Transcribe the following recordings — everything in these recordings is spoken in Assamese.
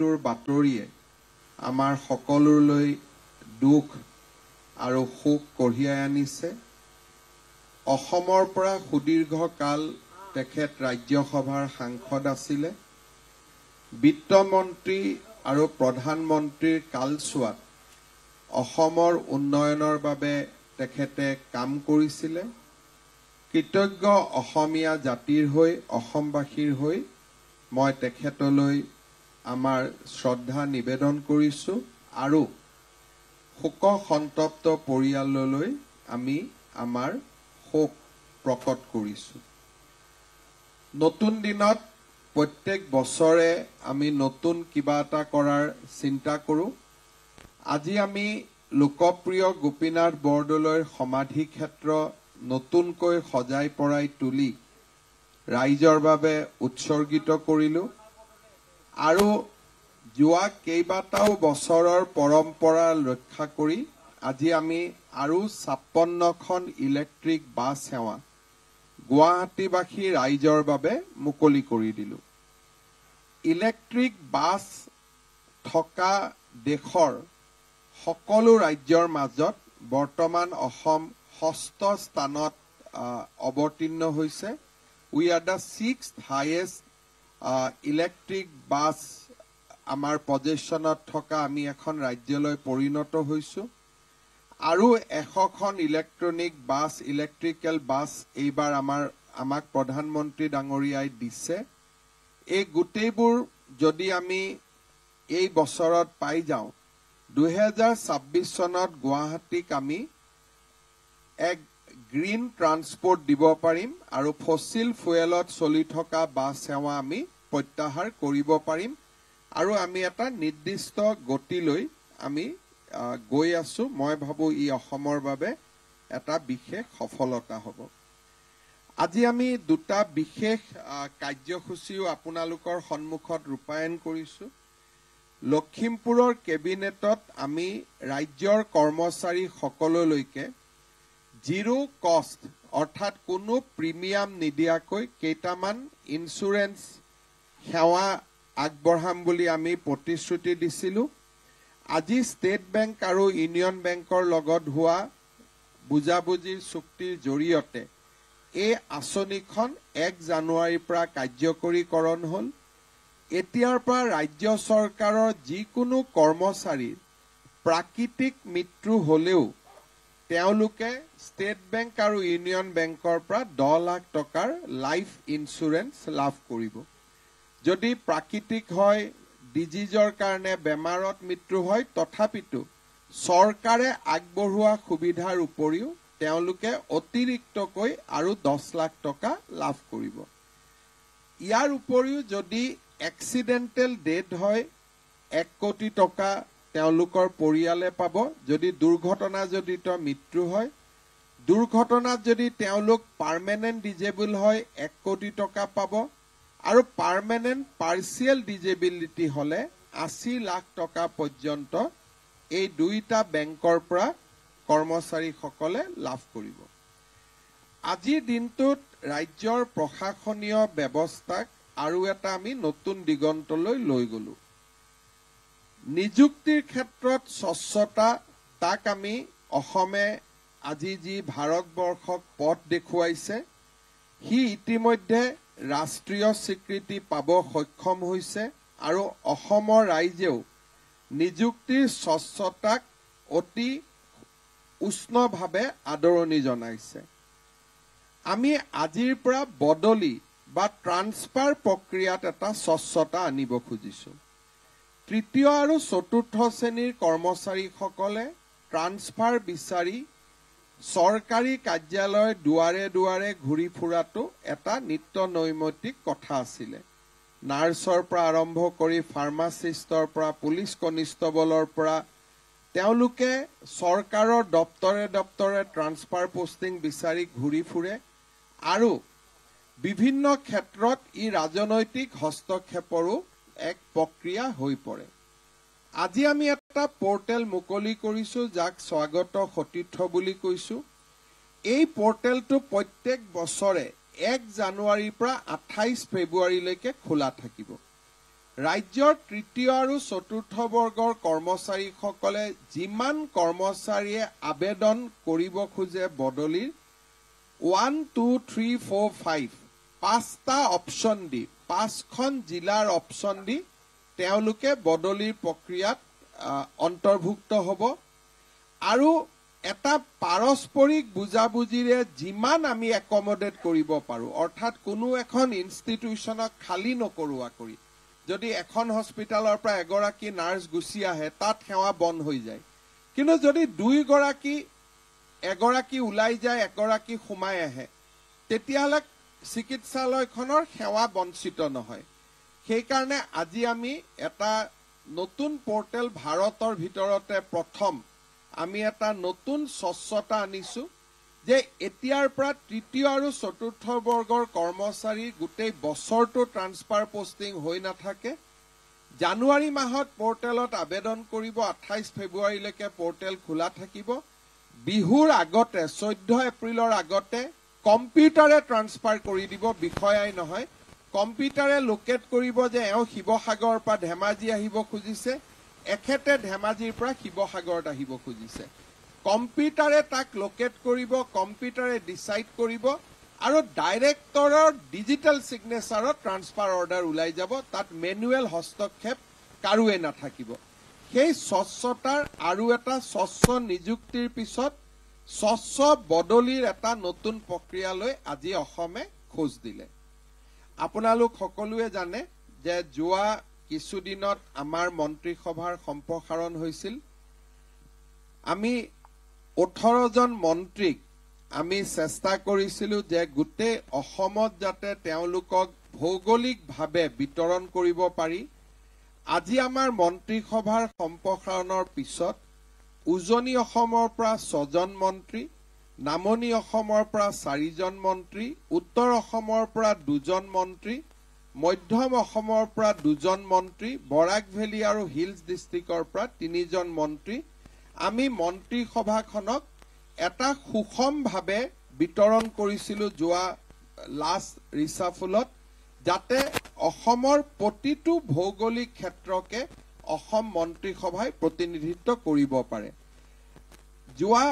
মৃত্যুৰ বাতৰিয়ে আমাৰ সকলোলৈ দুখ আৰু শোক কঢ়িয়াই আনিছে। অসমৰ পৰা সুদীৰ্ঘ কাল তেখেত ৰাজ্যসভাৰ সাংসদ আছিলে। বিত্তমন্ত্ৰী আৰু প্ৰধানমন্ত্ৰীৰ কালছোৱাত অসমৰ উন্নয়নৰ বাবে তেখেতে কাম কৰিছিলে। কৃতজ্ঞ অসমীয়া জাতিৰ হৈ অসমবাসীৰ হৈ মই তেখেতলৈ আমাৰ শ্ৰদ্ধা নিবেদন কৰিছোঁ আৰু শোক সন্তপ্ত পৰিয়াললৈ আমি আমাৰ শোক প্ৰকট কৰিছোঁ। নতুন দিনত প্ৰত্যেক বছৰে আমি নতুন কিবা এটা কৰাৰ চিন্তা কৰোঁ। আজি আমি লোকপ্ৰিয় গোপীনাথ বৰদলৈৰ সমাধি ক্ষেত্ৰ নতুনকৈ সজাই পৰাই তুলি ৰাইজৰ বাবে উৎসৰ্গিত কৰিলোঁ আৰু যোৱা কেইবাটাও বছৰৰ পৰম্পৰা ৰক্ষা কৰি আজি আমি আৰু 56খন ইলেক্ট্ৰিক বাছ সেৱা গুৱাহাটীবাসী ৰাইজৰ বাবে মুকলি কৰি দিলোঁ। ইলেক্ট্ৰিক বাছ থকা দেশৰ সকলো ৰাজ্যৰ মাজত বৰ্তমান অসম 6ষ্ঠ স্থানত অৱতীৰ্ণ হৈছে। We are the 6th highest electric bus আমাৰ পজেশ্যনত থকা আমি এখন ৰাজ্যলৈ পৰিণত হৈছোঁ আৰু 100খন ইলেক্ট্ৰিকেল বাছ এইবাৰ আমাক প্ৰধানমন্ত্ৰী ডাঙৰীয়াই দিছে। এই গোটেইবোৰ যদি আমি এই বছৰত পাই যাওঁ 2026 চনত গুৱাহাটীক আমি এক গ্ৰীণ ট্ৰান্সপৰ্ট দিব পাৰিম আৰু ফচিল ফুয়েলত চলি থকা বাছ সেৱা আমি প্ৰত্যাহাৰ কৰিব পাৰিম আৰু আমি এটা নিৰ্দিষ্ট গতিলৈ আমি গৈ আছোঁ। মই ভাবোঁ ই অসমৰ বাবে এটা বিশেষ সফলতা হ'ব। আজি আমি দুটা বিশেষ কাৰ্যসূচীও আপোনালোকৰ সন্মুখত ৰূপায়ণ কৰিছোঁ। লখিমপুৰৰ কেবিনেটত আমি ৰাজ্যৰ কৰ্মচাৰী সকললৈকে জিৰো কষ্ট অৰ্থাৎ কোনো প্ৰিমিয়াম নিদিয়াকৈ কেইটামান ইঞ্চুৰেঞ্চ সেৱা আগবঢ়াম বুলি আমি প্ৰতিশ্ৰুতি দিছিলোঁ। আজি ষ্টেট বেংক আৰু ইউনিয়ন বেংকৰ লগত হোৱা বুজাবুজিৰ চুক্তিৰ জৰিয়তে এই আঁচনিখন 1 জানুৱাৰীৰ পৰা কাৰ্যকৰীকৰণ হ'ল। এতিয়াৰ পৰা ৰাজ্য চৰকাৰৰ যিকোনো কৰ্মচাৰীৰ প্ৰাকৃতিক মৃত্যু হ'লেও তেওঁলোকে ষ্টেট বেংক আৰু ইউনিয়ন বেংকৰ পৰা 10 লাখ টকাৰ লাইফ ইঞ্চুৰেঞ্চ লাভ কৰিব। যদি প্ৰাকৃতিক হয়, ডিজিজৰ কাৰণে বেমাৰত মৃত্যু হয়, তথাপিতো চৰকাৰে আগবঢ়োৱা সুবিধাৰ উপৰিও তেওঁলোকে অতিৰিক্তকৈ আৰু 10 লাখ টকা লাভ কৰিব। ইয়াৰ উপৰিও যদি এক্সিডেণ্টেল ডেথ হয় 1 কোটি টকা তেওঁলোকৰ পৰিয়ালে পাব। যদি দুৰ্ঘটনাজনিত মৃত্যু হয়, দুৰ্ঘটনাত যদি তেওঁলোক পাৰ্মানেণ্ট ডিজেবল হয় 1 কোটি টকা পাব আৰু পাৰ্মানেণ্ট পাৰ্চিয়েল ডিজেবিলিটি হ'লে 80 লাখ টকা পৰ্যন্ত এই দুইটা বেংকৰ পৰা কৰ্মচাৰীসকলে লাভ কৰিব। আজিৰ দিনটোত ৰাজ্যৰ প্ৰশাসনীয় ব্যৱস্থাক আৰু এটা আমি নতুন দিগন্তলৈ লৈ গ'লো। নিযুক্তিৰ ক্ষেত্ৰত স্বচ্ছতা, তাক আমি অসমে আজি যি ভাৰতবৰ্ষক পথ দেখুৱাইছে সি ইতিমধ্যে ৰাষ্ট্ৰীয় স্বীকৃতি পাব সক্ষম হৈছে আৰু অসমৰ ৰাইজেও নিযুক্তিৰ স্বচ্ছতাক অতি উষ্ণভাৱে আদৰণি জনাইছে। আমি আজিৰ পৰা বদলি বা ট্ৰান্সফাৰ প্ৰক্ৰিয়াত এটা স্বচ্ছতা আনিব খুজিছোঁ। তৃতীয় আৰু চতুৰ্থ শ্ৰেণীৰ কৰ্মচাৰীসকলে ট্ৰান্সফাৰ বিচাৰি চৰকাৰী কাৰ্যালয় দুৱাৰে দুৱাৰে ঘূৰি ফুৰাটো এটা নিত্য নৈমিত্তিক কথা আছিলে। নাৰ্ছৰ পৰা আৰম্ভ কৰি ফাৰ্মাচিষ্টৰ পৰা পুলিচ কনিষ্টবলৰ পৰা তেওঁলোকে চৰকাৰৰ দপ্তৰে দপ্তৰে ট্ৰান্সফাৰ পোষ্টিং বিচাৰি ঘূৰি ফুৰে আৰু বিভিন্ন ক্ষেত্ৰত ই ৰাজনৈতিক হস্তক্ষেপৰো এক প্ৰক্ৰিয়া হৈ পৰে। আজি আমি এটা পোৰ্টেল মুকলি কৰিছোঁ যাক স্বাগত সতীৰ্থ বুলি কৈছোঁ। এই পোৰ্টেলটো প্ৰত্যেক বছৰে 1 জানুৱাৰীৰ পৰা 28 ফেব্ৰুৱাৰীলৈকে খোলা থাকিব। ৰাজ্যৰ তৃতীয় আৰু চতুৰ্থ বৰ্গৰ কৰ্মচাৰীসকলে যিমান কৰ্মচাৰীয়ে আবেদন কৰিব খোজে বদলিৰ 1 2 3 4 5 পাঁচটা অপশ্যন দি 5খন জিলাৰ অপশ্যন দি তেওঁলোকে বদলিৰ প্ৰক্ৰিয়াত অন্তৰ্ভুক্ত হ'ব আৰু এটা পাৰস্পৰিক বুজাবুজিৰে যিমান আমি একমডেট কৰিব পাৰো অৰ্থাৎ কোনো এখন ইনষ্টিটিউচনক খালী নকৰোৱা কৰি যদি এখন হস্পিটালৰ পৰা এগৰাকী নাৰ্ছ গুচি আহে তাত সেৱা বন্ধ হৈ যায় কিন্তু যদি এগৰাকী ওলাই যায় এগৰাকী সোমাই আহে তেতিয়াহ'লে চিকিৎসালয়খনৰ সেৱা বঞ্চিত নহয় সেইকাৰণে আজি আমি এটা নতুন পৰ্টেল ভাৰতৰ ভিতৰতে প্ৰথম আমি এটা নতুন স্বচ্ছতা আনিছো যে এতিয়াৰ পৰা তৃতীয় আৰু চতুৰ্থ বৰ্গৰ কৰ্মচাৰী গোটেই বছৰটো ট্ৰান্সফাৰ পোষ্টিং হৈ নাথাকে জানুৱাৰী মাহত পৰ্টেলত আবেদন কৰিব 28 ফেব্ৰুৱাৰীলৈকে পৰ্টেল খোলা থাকিব বিহুৰ আগতে 14 এপ্ৰিলৰ আগতে কম্পিউটাৰে ট্ৰান্সফাৰ কৰি দিব বিষয়াই নহয় কম্পিউটাৰে লোকেট কৰিব যে এওঁ শিৱসাগৰৰ পৰা ধেমাজি আহিব খুজিছে এখেতে ধেমাজিৰ পৰা শিৱসাগৰত আহিব খুজিছে কম্পিউটাৰে তাক লোকেট কৰিব কম্পিউটাৰে ডিসাইড কৰিব আৰু ডাইৰেক্টৰৰ ডিজিটেল সিগনেচাৰত ট্ৰান্সফাৰ অৰ্ডাৰ ওলাই যাব তাত মেনুৱেল হস্তক্ষেপ কাৰোৱে নাথাকিব সেই স্বচ্ছতাৰ আৰু এটা স্বচ্ছ নিযুক্তিৰ পিছত স্বচ্ছ বদলিৰ এটা নতুন প্ৰক্ৰিয়ালৈ আজি অসমে খোজ দিলে আপোনালোক সকলোৱে জানে যে যোৱা কিছুদিনত আমাৰ মন্ত্ৰীসভাৰ সম্প্ৰসাৰণ হৈছিল আমি 18 জন মন্ত্ৰীক আমি চেষ্টা কৰিছিলো যে গোটেই অসমত যাতে তেওঁলোকক ভৌগোলিকভাৱে বিতৰণ কৰিব পাৰি আজি আমাৰ মন্ত্ৰীসভাৰ সম্প্ৰসাৰণৰ পিছত উজনি অসমৰ পৰা 6 জন মন্ত্ৰী নামনি অসমৰ পৰা 4 জন মন্ত্ৰী উত্তৰ অসমৰ পৰা 2 জন মন্ত্ৰী মধ্যম অসমৰ পৰা 2 জন মন্ত্ৰী বৰাক ভেলী আৰু হিলছ ডিস্ট্ৰিক্টৰ পৰা 3 জন মন্ত্ৰী আমি মন্ত্ৰীসভাখনক এটা সুষমভাৱে বিতৰণ কৰিছিলো যোৱা লাষ্ট ৰিসাফলত যাতে অসমৰ প্ৰতিটো ভৌগোলিক ক্ষেত্ৰকে অসম মন্ত্ৰীসভাই প্ৰতিনিধিত্ব কৰিব পাৰে যোৱা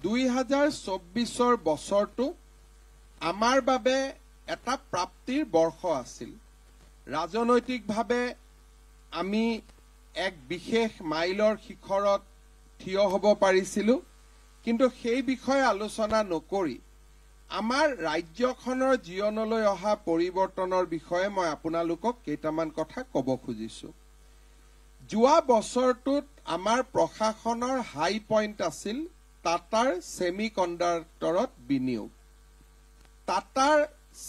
2024 বছৰটো আমাৰ বাবে এটা প্ৰাপ্তিৰ বৰ্ষ আছিল ৰাজনৈতিকভাৱে আমি এক বিশেষ মাইলৰ শিখৰত থিয় হ'ব পাৰিছিলো কিন্তু সেই বিষয়ে আলোচনা নকৰি আমাৰ ৰাজ্যখনৰ জীৱনলৈ অহা পৰিৱৰ্তনৰ বিষয়ে মই আপোনালোকক কেইটামান কথা ক'ব খুজিছো যোৱা বছৰটোত আমাৰ প্ৰশাসনৰ হাই পইণ্ট আছিল টাটাৰ সেমিকণ্ডাক্টৰত বিনিয়োগ টাটাৰ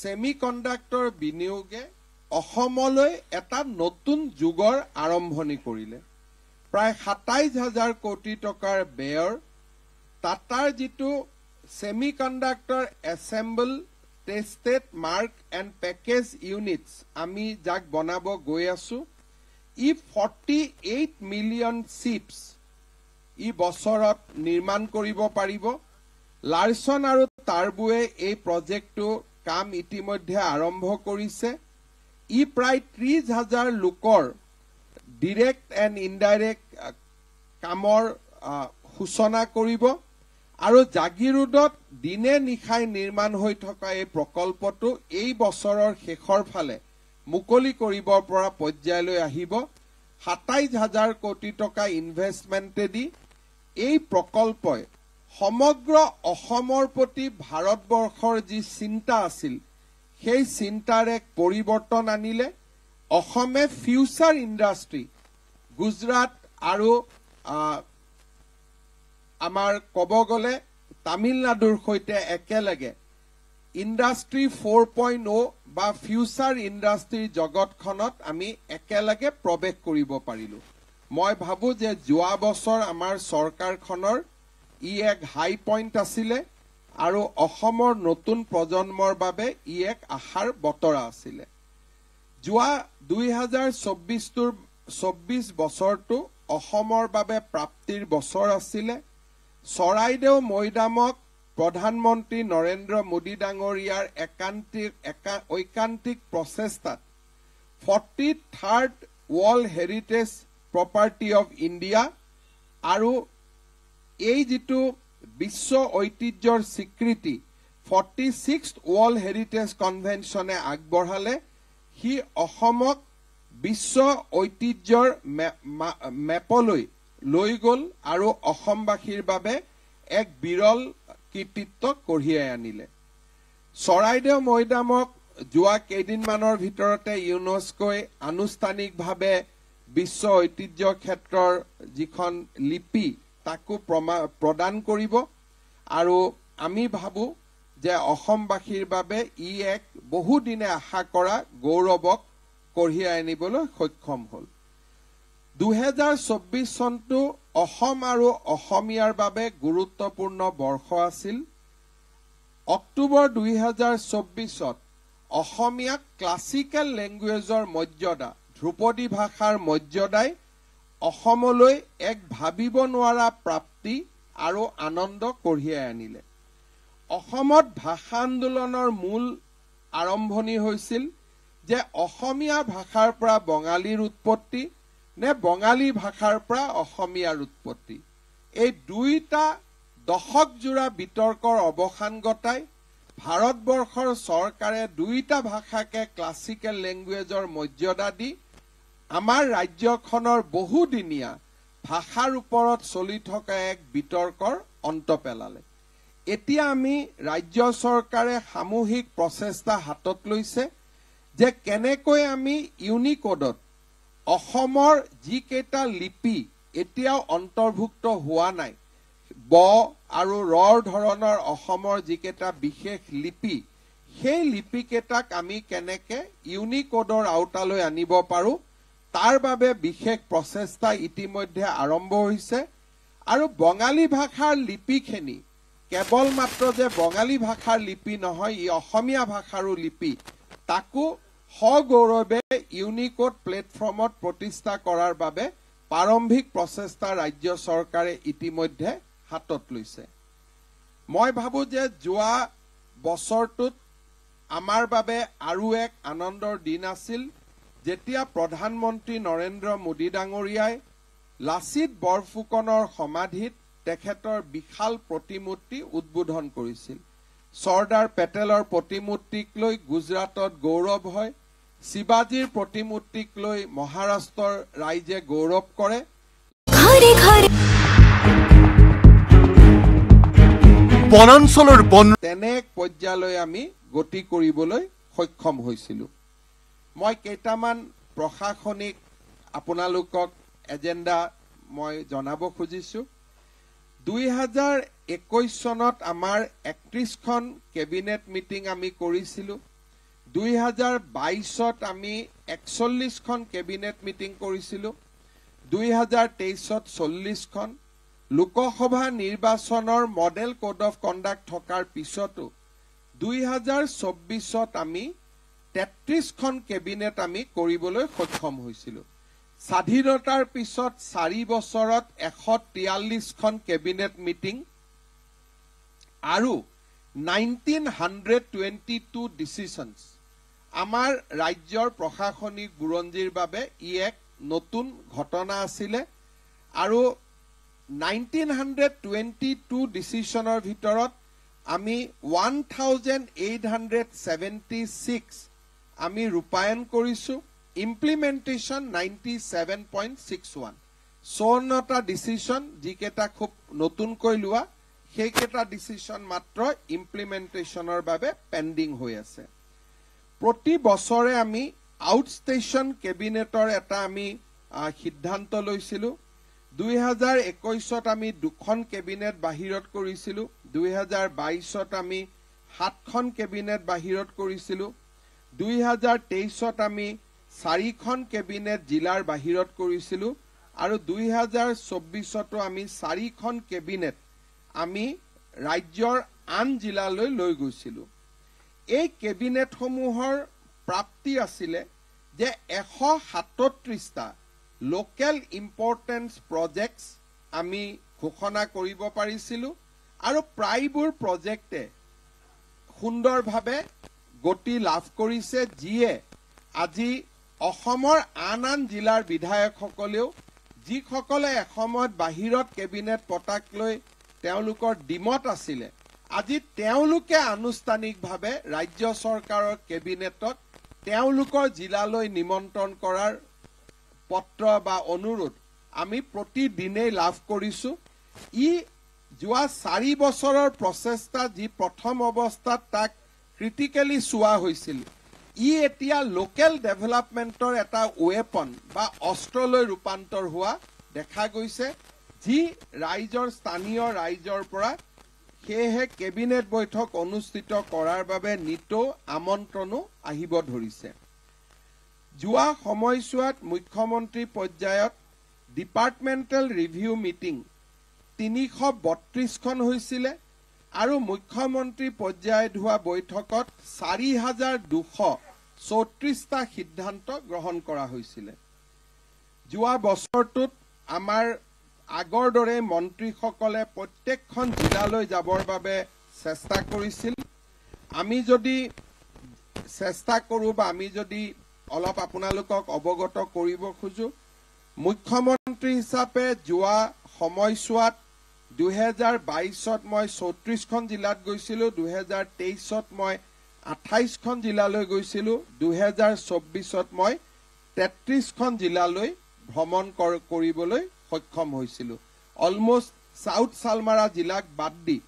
সেমিকণ্ডাক্টৰ বিনিয়োগে অসমলৈ এটা নতুন যুগৰ আৰম্ভণি কৰিলে প্ৰায় ২৭,০০০ কোটি টকাৰ ব্যয়ৰ টাটাৰ যিটো semiconductor assemble tested mark and package units আমি যাক বনাব গৈ আছো ই 48 মিলিয়ন চিপছ ই বছৰত নিৰ্মাণ কৰিব পাৰিব লাৰছন আৰু টাৰ্বোৱে এই প্ৰজেক্টটো কাম ইতিমধ্যে আৰম্ভ কৰিছে ই প্ৰায় 30,000 লোকৰ ডিৰেক্ট এণ্ড ইনডাইৰেক্ট কামৰ সূচনা কৰিব আৰু জাগিৰোডত দিনে নিশাই নিৰ্মাণ হৈ থকা এই প্ৰকল্পটো এই বছৰৰ শেষৰ ফালে মুকলি কৰিব পৰা পৰ্যায়লৈ আহিব ২৭,০০০ কোটি টকা ইনভেষ্টমেণ্টেদি এই প্ৰকল্পই সমগ্ৰ অসমৰ প্ৰতি ভাৰতবৰ্ষৰ যি চিন্তা আছিল সেই চিন্তাৰ এক পৰিৱৰ্তন আনিলে অসমে ফিউচাৰ ইণ্ডাষ্ট্ৰী গুজৰাট আৰু আমাৰ ক'ব গ'লে তামিলনাডুৰ সৈতে একেলগে ইণ্ডাষ্ট্ৰী 4.0 বা ফিউচাৰ ইণ্ডাষ্ট্ৰীৰ জগতখনত আমি একেলগে প্ৰৱেশ কৰিব পাৰিলো মই ভাবো যে যোৱা বছৰ আমাৰ চৰকাৰখনৰ ই এক হাই পইণ্ট আছিলে আৰু অসমৰ নতুন প্ৰজন্মৰ বাবে ই এক আশাৰ বতৰা আছিলে যোৱা 2024 বছৰটো অসমৰ বাবে প্ৰাপ্তিৰ বছৰ আছিলে চৰাইদেউ মৈদামক প্ৰধানমন্ত্ৰী নৰেন্দ্ৰ মোদী ডাঙৰীয়াৰ ঐকান্তিক প্ৰচেষ্টাত 43rd world heritage property of India আৰু এই যিটো বিশ্ব ঐতিহ্যৰ স্বীকৃতি 46th ৱৰ্ল্ড হেৰিটেজ কনভেনশ্যনে আগবঢ়ালে সি অসমক বিশ্ব ঐতিহ্যৰ মেপলৈ লৈ গ'ল আৰু অসমবাসীৰ বাবে এক বিৰল কৃতিত্ব কঢ়িয়াই আনিলে চৰাইদেউ মৈদামক যোৱা কেইদিনমানৰ ভিতৰতে ইউনেস্কোই আনুষ্ঠানিকভাৱে বিশ্ব ঐতিহ্য ক্ষেত্ৰৰ যিখন লিপি তাকো প্ৰদান কৰিব আৰু আমি ভাবো যে অসমবাসীৰ বাবে ই এক বহুদিনে আশা কৰা গৌৰৱক কঢ়িয়াই আনিবলৈ সক্ষম হ'ল 2024 চনটো অসম আৰু অসমীয়াৰ বাবে গুৰুত্বপূৰ্ণ বৰ্ষ আছিল অক্টোবৰ 2024ত অসমীয়াক ক্লাছিকেল লেংগুৱেজৰ মৰ্যাদা ধ্ৰুপদী ভাষাৰ মৰ্যাদাই অসমলৈ এক ভাবিব নোৱাৰা প্ৰাপ্তি আৰু আনন্দ কঢ়িয়াই আনিলে অসমত ভাষা আন্দোলনৰ মূল আৰম্ভণি হৈছিল যে অসমীয়া ভাষাৰ পৰা বঙালীৰ উৎপত্তি নে বঙালী ভাষাৰ পৰা অসমীয়াৰ উৎপত্তি এই দুইটা দশকজোৰা বিতৰ্কৰ অৱসান ঘটাই ভাৰতবৰ্ষৰ চৰকাৰে দুইটা ভাষাকে ক্লাছিকেল লেংগুৱেজৰ মৰ্যাদা দি আমাৰ ৰাজ্যখনৰ বহুদিনীয়া ভাষাৰ ওপৰত চলি থকা এক বিতৰ্কৰ অন্ত পেলালে এতিয়া আমি ৰাজ্য চৰকাৰে সামূহিক প্ৰচেষ্টা হাতত লৈছে যে কেনেকৈ আমি ইউনিকোডত অসমৰ যিকেইটা লিপি এতিয়াও অন্তৰ্ভুক্ত হোৱা নাই ব আৰু ৰৰ ধৰণৰ অসমৰ যিকেইটা বিশেষ লিপি সেই লিপিকেইটাক আমি কেনেকৈ ইউনিকোডৰ আওতালৈ আনিব পাৰো তাৰ বাবে বিশেষ প্ৰচেষ্টা ইতিমধ্যে আৰম্ভ হৈছে আৰু বঙালী ভাষাৰ লিপিখিনি কেৱল মাত্ৰ যে বঙালী ভাষাৰ লিপি নহয় ই অসমীয়া ভাষাৰো লিপি তাকো সগৌৰৱে ইউনিকোড প্লেটফৰ্মত প্ৰতিষ্ঠা কৰাৰ বাবে প্ৰাৰম্ভিক প্ৰচেষ্টা ৰাজ্য চৰকাৰে ইতিমধ্যে হাতত লৈছে মই ভাবো যে যোৱা বছৰটোত আমাৰ বাবে আৰু এক আনন্দৰ দিন আছিল যেতিয়া প্ৰধানমন্ত্ৰী নৰেন্দ্ৰ মোদী ডাঙৰীয়াই লাচিত বৰফুকনৰ সমাধিত তেখেতৰ বিশাল প্ৰতিমূৰ্তি উদ্বোধন কৰিছিল চৰ্দাৰ পেটেলৰ প্ৰতিমূৰ্তিক লৈ গুজৰাটত গৌৰৱ হয় শিৱাজীৰ প্ৰতিমূৰ্তিক লৈ মহাৰাষ্ট্ৰৰ ৰাইজে গৌৰৱ কৰে বনাঞ্চলৰ তেনে এক পৰ্যায়লৈ আমি গতি কৰিবলৈ সক্ষম হৈছিলো মই কেইটামান প্ৰশাসনিক আপোনালোকক এজেণ্ডা মই জনাব খুজিছো 2021 চনত আমাৰ 31খন কেবিনেট মিটিং আমি কৰিছিলো 2022ত আমি 41খন কেবিনেট মিটিং কৰিছিলো 2023ত 40খন লোকসভা নিৰ্বাচনৰ মডেল কোড অফ কণ্ডাক্ট থকাৰ পিছতো 2024ত আমি 33খন কেবিনেট আমি কৰিবলৈ সক্ষম হৈছিলো স্বাধীনতাৰ পিছত 4 বছৰত 143খন কেবিনেট মিটিং আৰু 1922 ডিসিশনস আমাৰ ৰাজ্যৰ প্ৰশাসনিক বুৰঞ্জীৰ বাবে ই এক নতুন ঘটনা আছিল আৰু 1922 ডিসিশনৰ ভিতৰত আমি 1876 আমি ৰূপায়ণ কৰিছো ইমপ্লিমেন্টেশন 97.61 54টা ডিসিশন যিকেটা খুব নতুনকৈ লোৱা সেইকেটা ডিসিশন মাত্ৰ ইমপ্লিমেন্টেশনৰ বাবে পেন্ডিং হৈ আছে প্ৰতি বছৰে আমি আউটষ্টেশন কেবিনেটৰ এটা আমি সিদ্ধান্ত লৈছিলো 2021ত আমি দুখন কেবিনেট বাহিৰত কৰিছিলো 2022ত আমি 7খন কেবিনেট বাহিৰত কৰিছিলো 2023ত আমি 4খন কেবিনেট জিলাৰ বাহিৰত কৰিছিলো আৰু 2024তো আমি 4খন কেবিনেট আমি ৰাজ্যৰ আন জিলালৈ লৈ গৈছিলো এই কেবিনেট সমূহৰ প্ৰাপ্তি আছিল যে 137টা লোকেল ইম্পৰ্টেন্স প্ৰজেক্টস আমি ঘোষণা কৰিব পাৰিছিলো আৰু প্ৰায়বোৰ প্ৰজেক্টে সুন্দৰভাৱে গতি লাভ কৰিছে যিয়ে আজি অসমৰ আন আন জিলাৰ বিধায়কসকলেও যিসকলে এসময়ত বাহিৰত কেবিনেট পতাক লৈ তেওঁলোকৰ ডিমত আছিলে, আজি তেওঁলোকে আনুষ্ঠানিকভাৱে ৰাজ্য চৰকাৰৰ কেবিনেটত তেওঁলোকৰ জিলালৈ নিমন্ত্ৰণ কৰাৰ পত্ৰ বা অনুৰোধ আমি প্ৰতিদিনেই লাভ কৰিছো। ই যোৱা 4 বছৰৰ প্ৰচেষ্টা, যি প্ৰথম অৱস্থাত তাক ক্ৰিটিকেলি চোৱা হৈছিল, ই এতিয়া লোকেল ডেভেলপমেণ্টৰ এটা ৱেপন বা অস্ত্ৰলৈ ৰূপান্তৰ হোৱা দেখা গৈছে, যি ৰাইজৰ স্থানীয় ৰাইজৰ পৰা সেয়েহে কেবিনেট বৈঠক অনুষ্ঠিত কৰাৰ বাবে নিতৌ আমন্ত্ৰণো আহিব ধৰিছে। যোৱা সময়ছোৱাত মুখ্যমন্ত্ৰী পৰ্যায়ত ডিপাৰ্টমেণ্টেল ৰিভিউ মিটিং 332খন হৈছিলে আৰু মুখ্যমন্ত্ৰী পৰ্যায়ত হোৱা বৈঠকত 4234টা সিদ্ধান্ত গ্ৰহণ কৰা হৈছিলে। যোৱা বছৰটোত আমাৰ আগৰ দৰে মন্ত্ৰীসকলে প্ৰত্যেকখন জিলালৈ যাবৰ বাবে চেষ্টা কৰিছিল। আমি যদি চেষ্টা কৰোঁ বা আমি যদি অলপ আপোনালোকক অৱগত কৰিব খোজো, মুখ্যমন্ত্ৰী হিচাপে যোৱা সময়ছোৱাত 2022ত মই 34খন জিলাত গৈছিলোঁ, 2023ত মই 28খন জিলালৈ গৈছিলোঁ, 2024ত মই 33খন জিলালৈ ভ্ৰমণ কৰিবলৈ সক্ষম হৈছিলোঁ। অলমষ্ট সাউথ সালমাৰা জিলাক বাদ দি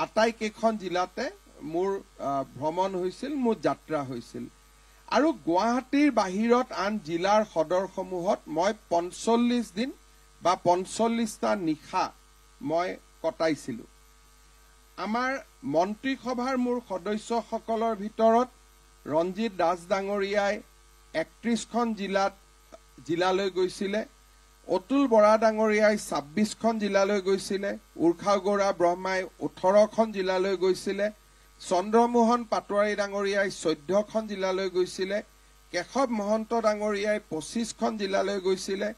আটাইকেইখন জিলাতে মোৰ ভ্ৰমণ হৈছিল, মোৰ যাত্ৰা হৈছিল। আৰু গুৱাহাটীৰ বাহিৰত আন জিলাৰ সদৰসমূহত মই 45 দিন বা 45টা নিশা মই কটাইছিলোঁ। আমাৰ মন্ত্ৰীসভাৰ মোৰ সদস্যসকলৰ ভিতৰত ৰঞ্জিত দাস ডাঙৰীয়াই 31খন জিলালৈ গৈছিলে, অতুল বৰা ডাঙৰীয়াই 26খন জিলালৈ গৈছিলে, উৰ্খাও গৌৰা ব্ৰহ্মাই 18খন জিলালৈ গৈছিলে, চন্দ্ৰমোহন পাটোৱাৰী ডাঙৰীয়াই 14খন জিলালৈ গৈছিলে, কেশৱ মহন্ত ডাঙৰীয়াই 25খন জিলালৈ গৈছিলে,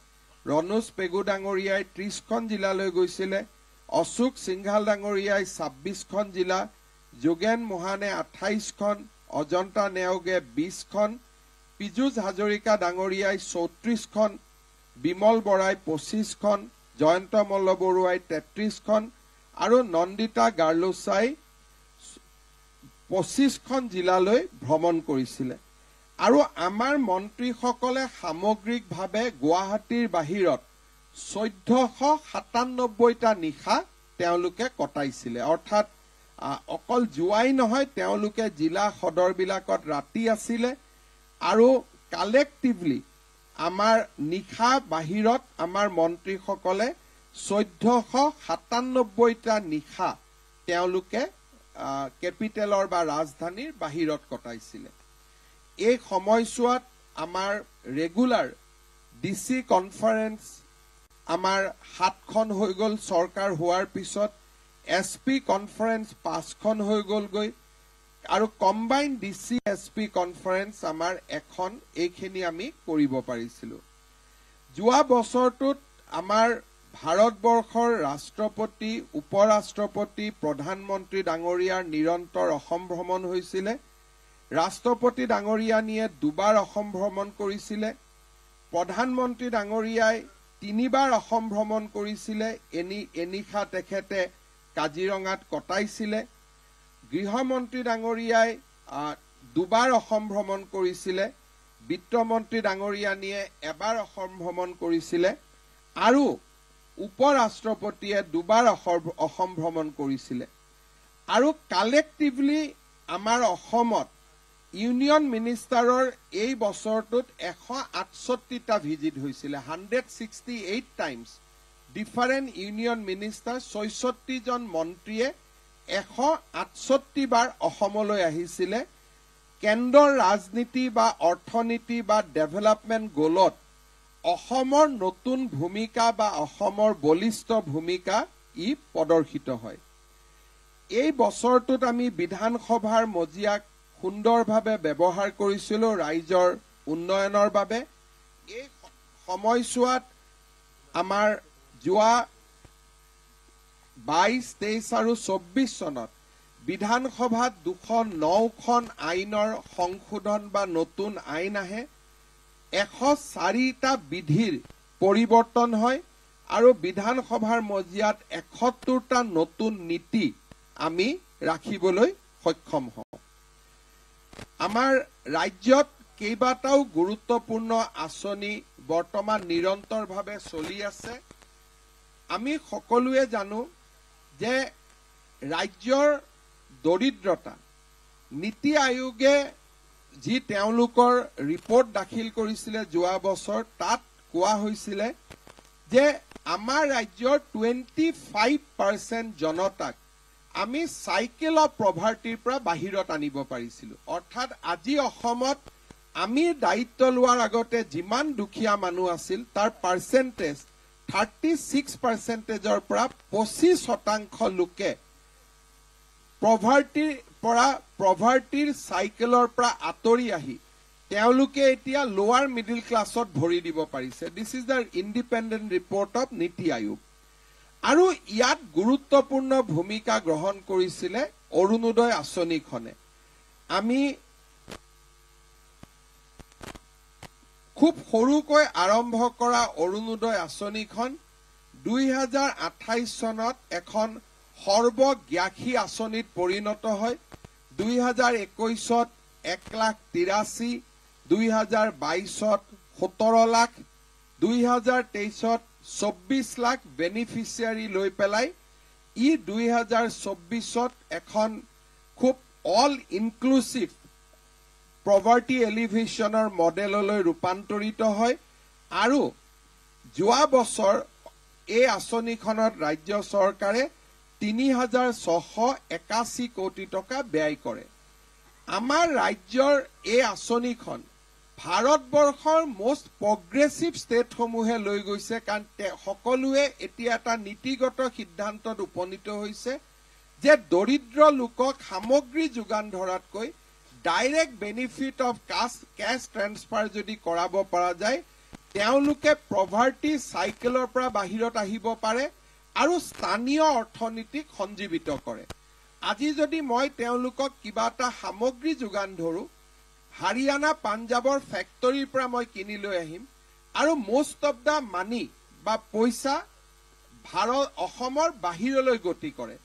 ৰণোজ পেগু ডাঙৰীয়াই 30খন জিলালৈ গৈছিলে, অশোক সিংঘাল ডাঙৰীয়াই 26খন জিলা, যোগেন মোহানে 28খন, অজন্তা নেওগে 20খন, পীযুষ হাজৰিকা ডাঙৰীয়াই 34খন, বিমল বৰাই 25খন, জয়ন্ত মল্ল বৰুৱাই 33খন আৰু নন্দিতা গাৰ্লোচাই 25খন জিলালৈ ভ্ৰমণ কৰিছিলে। আৰু আমাৰ মন্ত্ৰীসকলে সামগ্ৰিকভাৱে গুৱাহাটীৰ বাহিৰত 1497টা নিশা তেওঁলোকে কটাইছিলে। অৰ্থাৎ অকল যোৱাই নহয়, তেওঁলোকে জিলা সদৰবিলাকত ৰাতি আছিলে আৰু কালেক্টিভলি আমাৰ নিশা বাহিৰত আমাৰ মন্ত্ৰীসকলে 1497টা নিশা তেওঁলোকে কেপিটেলৰ বা ৰাজধানীৰ বাহিৰত কটাইছিলে। এই সময়ছোৱাত আমাৰ ৰেগুলাৰ ডিচি কনফাৰেন্স আমাৰ 7খন হৈ গ'ল চৰকাৰ হোৱাৰ পিছত, SP কনফাৰেন্স 5খন হৈ গ'লগৈ আৰু কম্বাইন ডিচি SP কনফাৰেন্স আমাৰ 1খন, এইখিনি আমি কৰিব পাৰিছিলোঁ। যোৱা বছৰটোত আমাৰ ভাৰতবৰ্ষৰ ৰাষ্ট্ৰপতি, উপৰাষ্ট্ৰপতি, প্ৰধানমন্ত্ৰী ডাঙৰীয়াৰ নিৰন্তৰ অসম ভ্ৰমণ হৈছিলে। ৰাষ্ট্ৰপতি ডাঙৰীয়ানীয়ে 2বাৰ অসম ভ্ৰমণ কৰিছিলে, প্ৰধানমন্ত্ৰী ডাঙৰীয়াই 3বাৰ অসম ভ্ৰমণ কৰিছিলে, এনিশা তেখেতে কাজিৰঙাত কটাইছিলে। গৃহমন্ত্ৰী ডাঙৰীয়াই 2বাৰ অসম ভ্ৰমণ কৰিছিলে, বিত্তমন্ত্ৰী ডাঙৰীয়ানীয়ে 1বাৰ অসম ভ্ৰমণ কৰিছিলে আৰু উপৰাষ্ট্ৰপতিয়ে 2বাৰ অসম ভ্ৰমণ কৰিছিলে। আৰু কালেক্টিভলি আমাৰ অসমত ইউনিয়ন মিনিষ্টাৰৰ এই বছৰটোত 168টা ভিজিট হৈছিলে, 168 টাইমছ ডিফাৰেণ্ট ইউনিয়ন মিনিষ্টাৰ, 66জন মন্ত্ৰীয়ে 168 বাৰ অসমলৈ আহিছিলে। কেন্দ্ৰৰ ৰাজনীতি বা অৰ্থনীতি বা ডেভেলপমেণ্ট গ'লত অসমৰ নতুন ভূমিকা বা অসমৰ বলিষ্ঠ ভূমিকা ই প্ৰদৰ্শিত হয়। এই বছৰটোত আমি বিধানসভাৰ মজিয়াক সুন্দৰভাৱে ব্যৱহাৰ কৰিছিলোঁ ৰাইজৰ উন্নয়নৰ বাবে। এই সময়ছোৱাত আমাৰ যোৱা 22, 23 আৰু 24 চনত বিধানসভাত 209খন আইনৰ সংশোধন বা নতুন আইন আহে। 104টা বিধিৰ পৰিৱৰ্তন হয় আৰু বিধানসভাৰ মজিয়াত 71টা নতুন নীতি আমি ৰাখিবলৈ সক্ষম হওঁ। আমাৰ ৰাজ্যত কেইবাটাও গুৰুত্বপূৰ্ণ আঁচনি বৰ্তমান নিৰন্তৰভাৱে চলি আছে। আমি সকলোৱে জানো যে ৰাজ্যৰ দৰিদ্ৰতা নীতি আয়োগে যি তেওঁলোকৰ ৰিপৰ্ট দাখিল কৰিছিলে যোৱা বছৰ, তাত কোৱা হৈছিলে যে আমাৰ ৰাজ্যৰ 25% জনতাক আমি চাইকেল অফ পভাৰ্টিৰ পৰা বাহিৰত আনিব পাৰিছিলো। অৰ্থাৎ আজি অসমত আমি দায়িত্ব লোৱাৰ আগতে যিমান দুখীয়া মানুহ আছিল তাৰ পাৰ্চেণ্টেজ 36%ৰ পৰা 25% লোকে পভাৰ্টিৰ চাইকেলৰ পৰা আঁতৰি আহি তেওঁলোকে এতিয়া লোৱাৰ মিডিল ক্লাছত ভৰি দিব পাৰিছে। This is the independent report of নীতি আয়োগ। আৰু ইয়াত গুৰুত্বপূৰ্ণ ভূমিকা গ্ৰহণ কৰিছিলে অৰুণোদয় আঁচনিখনে। আমি খুব সৰুকৈ আৰম্ভ কৰা অৰুণোদয় আঁচনিখন 2028 চনত এখন সৰ্বগ্ৰাসী আঁচনিত পৰিণত হয়। 2021ত 1,83,000, 2022ত 17 লাখ, 2023ত 24 লাখ বেনিফিচিয়াৰী লৈ পেলাই 2024ত এখন খুব অল ইনক্লুচিভ পভাৰ্টি এলিভেশ্যনৰ মডেললৈ ৰূপান্তৰিত হয়। আৰু যোৱা বছৰ এই আঁচনিখনত ৰাজ্য চৰকাৰে 3,681 কোটি টকা ব্যয় কৰে। আমাৰ ৰাজ্যৰ এই আঁচনিখন ভাৰতবৰ্ষৰ মোষ্ট প্ৰগ্ৰেছিভ ষ্টেটসমূহে লৈ গৈছে, কাৰণ সকলোৱে এতিয়া এটা নীতিগত সিদ্ধান্তত উপনীত হৈছে যে দৰিদ্ৰ লোকক সামগ্ৰী যোগান ধৰাতকৈ direct benefit of cash transfer যদি কৰাব পৰা যায়, তেওঁলোকে পভাৰ্টি চাইকেলৰ পৰা বাহিৰত আহিব পাৰে আৰু স্থানীয় অৰ্থনীতিক সঞ্জীৱিত কৰে। আজি যদি মই তেওঁলোকক কিবা এটা সামগ্ৰী যোগান ধৰো, হাৰিয়ানা পাঞ্জাবৰ ফেক্টৰীৰ পৰা মই কিনি লৈ আহিম আৰু মোষ্ট অফ দ্য মানি বা পইচা অসমৰ বাহিৰলৈ গতি কৰে।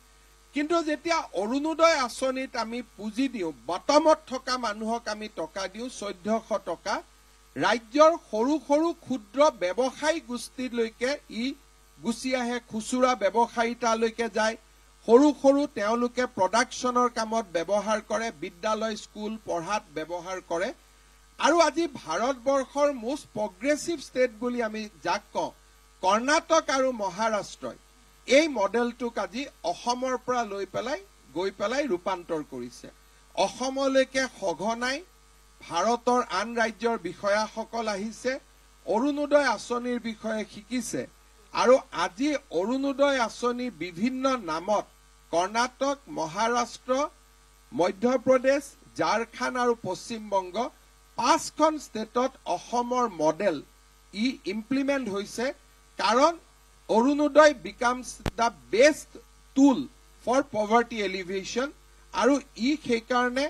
কিন্তু যেতিয়া অৰুণোদয় আঁচনিত আমি পুঁজি দিওঁ, বটমত থকা মানুহক আমি টকা দিওঁ 1400 টকা, ৰাজ্যৰ সৰু সৰু ক্ষুদ্ৰ ব্যৱসায়ী গোষ্ঠীলৈকে ই গুচি আহে, খুচুৰা ব্যৱসায়িতালৈকে যায়। সৰু সৰু তেওঁলোকে প্ৰডাকশ্যনৰ কামত ব্যৱহাৰ কৰে, বিদ্যালয় স্কুল পঢ়াত ব্যৱহাৰ কৰে। আৰু আজি ভাৰতবৰ্ষৰ মোষ্ট প্ৰগ্ৰেছিভ ষ্টেট বুলি আমি যাক কওঁ, কৰ্ণাটক আৰু মহাৰাষ্ট্ৰই এই মডেলটোক আজি অসমৰ পৰা গৈ পেলাই ৰূপান্তৰ কৰিছে। অসমলৈকে সঘনাই ভাৰতৰ আন ৰাজ্যৰ বিষয়াসকল আহিছে, অৰুণোদয় আঁচনিৰ বিষয়ে শিকিছে। আৰু আজি অৰুণোদয় আঁচনি বিভিন্ন নামত কৰ্ণাটক, মহাৰাষ্ট্ৰ, মধ্যপ্ৰদেশ, ঝাৰখণ্ড আৰু পশ্চিমবংগ 5খন ষ্টেটত অসমৰ মডেল ই ইমপ্লিমেণ্ট হৈছে। কাৰণ Orunodoi becomes the best tool for poverty alleviation. আৰু ই সেইকাৰণে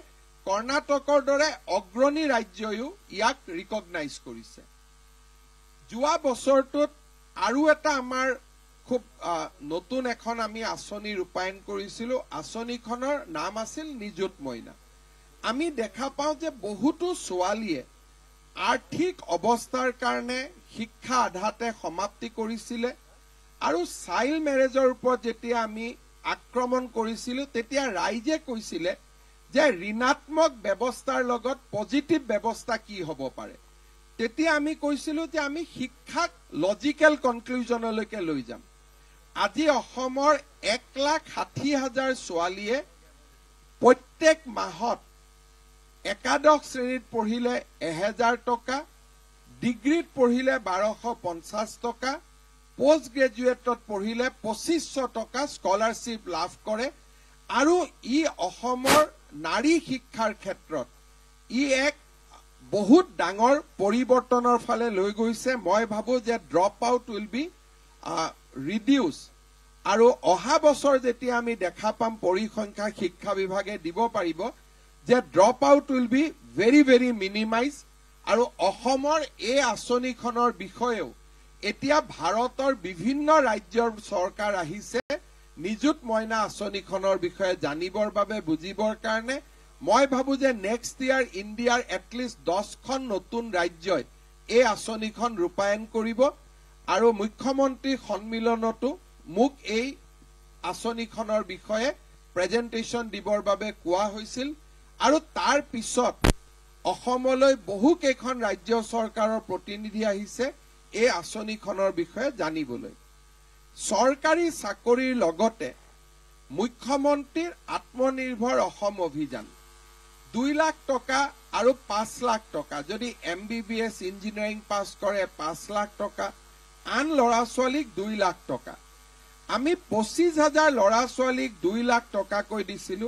কৰ্ণাটকৰ দৰে অগ্ৰণী ৰাজ্যইও ইয়াক ৰিকগনাইজ কৰিছে। যোৱা বছৰটোত আৰু এটা আমাৰ খুব নতুন এখন আমি আঁচনি ৰূপায়ণ কৰিছিলো। আঁচনিখনৰ নাম আছিল নিযুত মইনা। আমি দেখা পাওঁ যে বহুতো ছোৱালীয়ে আৰ্থিক অৱস্থাৰ কাৰণে শিক্ষা আধাতে সমাপ্তি কৰিছিলে আৰু চাইল্ড মেৰেজৰ ওপৰত যেতিয়া আমি আক্ৰমণ কৰিছিলো, তেতিয়া ৰাইজে কৈছিলে যে ঋণাত্মক ব্যৱস্থাৰ লগত পজিটিভ ব্যৱস্থা কি হ'ব পাৰে। তেতিয়া আমি কৈছিলো যে আমি শিক্ষাক লজিকেল কনক্লুজনলৈকে লৈ যাম। আজি অসমৰ 1,60,000 ছোৱালীয়ে প্ৰত্যেক মাহত একাদশ শ্ৰেণীত পঢ়িলে 1,000 টকা, ডিগ্ৰীত পঢ়িলে 1,250 টকা, পোষ্ট গ্ৰেজুৱেটত পঢ়িলে 2,500 টকা স্কলাৰশ্বিপ লাভ কৰে। আৰু ই অসমৰ নাৰী শিক্ষাৰ ক্ষেত্ৰত ই এক বহুত ডাঙৰ পৰিৱৰ্তনৰ ফালে লৈ গৈছে। মই ভাবো যে drop out will B reduce. আৰু অহা বছৰ যেতিয়া আমি দেখা পাম পৰিসংখ্যা শিক্ষা বিভাগে দিব পাৰিব যে drop out will be very very minimise. আৰু অসমৰ এই আঁচনিখনৰ বিষয়েও এতিয়া ভাৰতৰ বিভিন্ন ৰাজ্যৰ চৰকাৰ আহিছে নিযুত মইনা আঁচনিখনৰ বিষয়ে জানিবৰ বাবে বুজিবৰ কাৰণে। মই ভাবো যে নেক্সট ইয়াৰ ইণ্ডিয়াৰ এটলিষ্ট 10খন নতুন ৰাজ্যই এই আঁচনিখন ৰূপায়ণ কৰিব আৰু মুখ্যমন্ত্ৰী সন্মিলনতো মোক এই আঁচনিখনৰ বিষয়ে প্ৰেজেণ্টেশ্যন দিবৰ বাবে কোৱা হৈছিল আৰু তাৰ পিছত অসমলৈ বহুকেইখন ৰাজ্য চৰকাৰৰ প্ৰতিনিধি আহিছে এই আঁচনিখনৰ বিষয়ে জানিবলৈ। চৰকাৰী চাকৰিৰ লগতে মুখ্যমন্ত্ৰীৰ আত্মনিৰ্ভৰ অসম অভিযান 2 লাখ টকা আৰু 5 লাখ টকা, যদি MBBS ইঞ্জিনিয়াৰিং পাছ কৰে 5 লাখ টকা, আন ল'ৰা ছোৱালীক 2 লাখ টকা। আমি 25,000 ল'ৰা ছোৱালীক 2 লাখ টকাকৈ দিছিলো।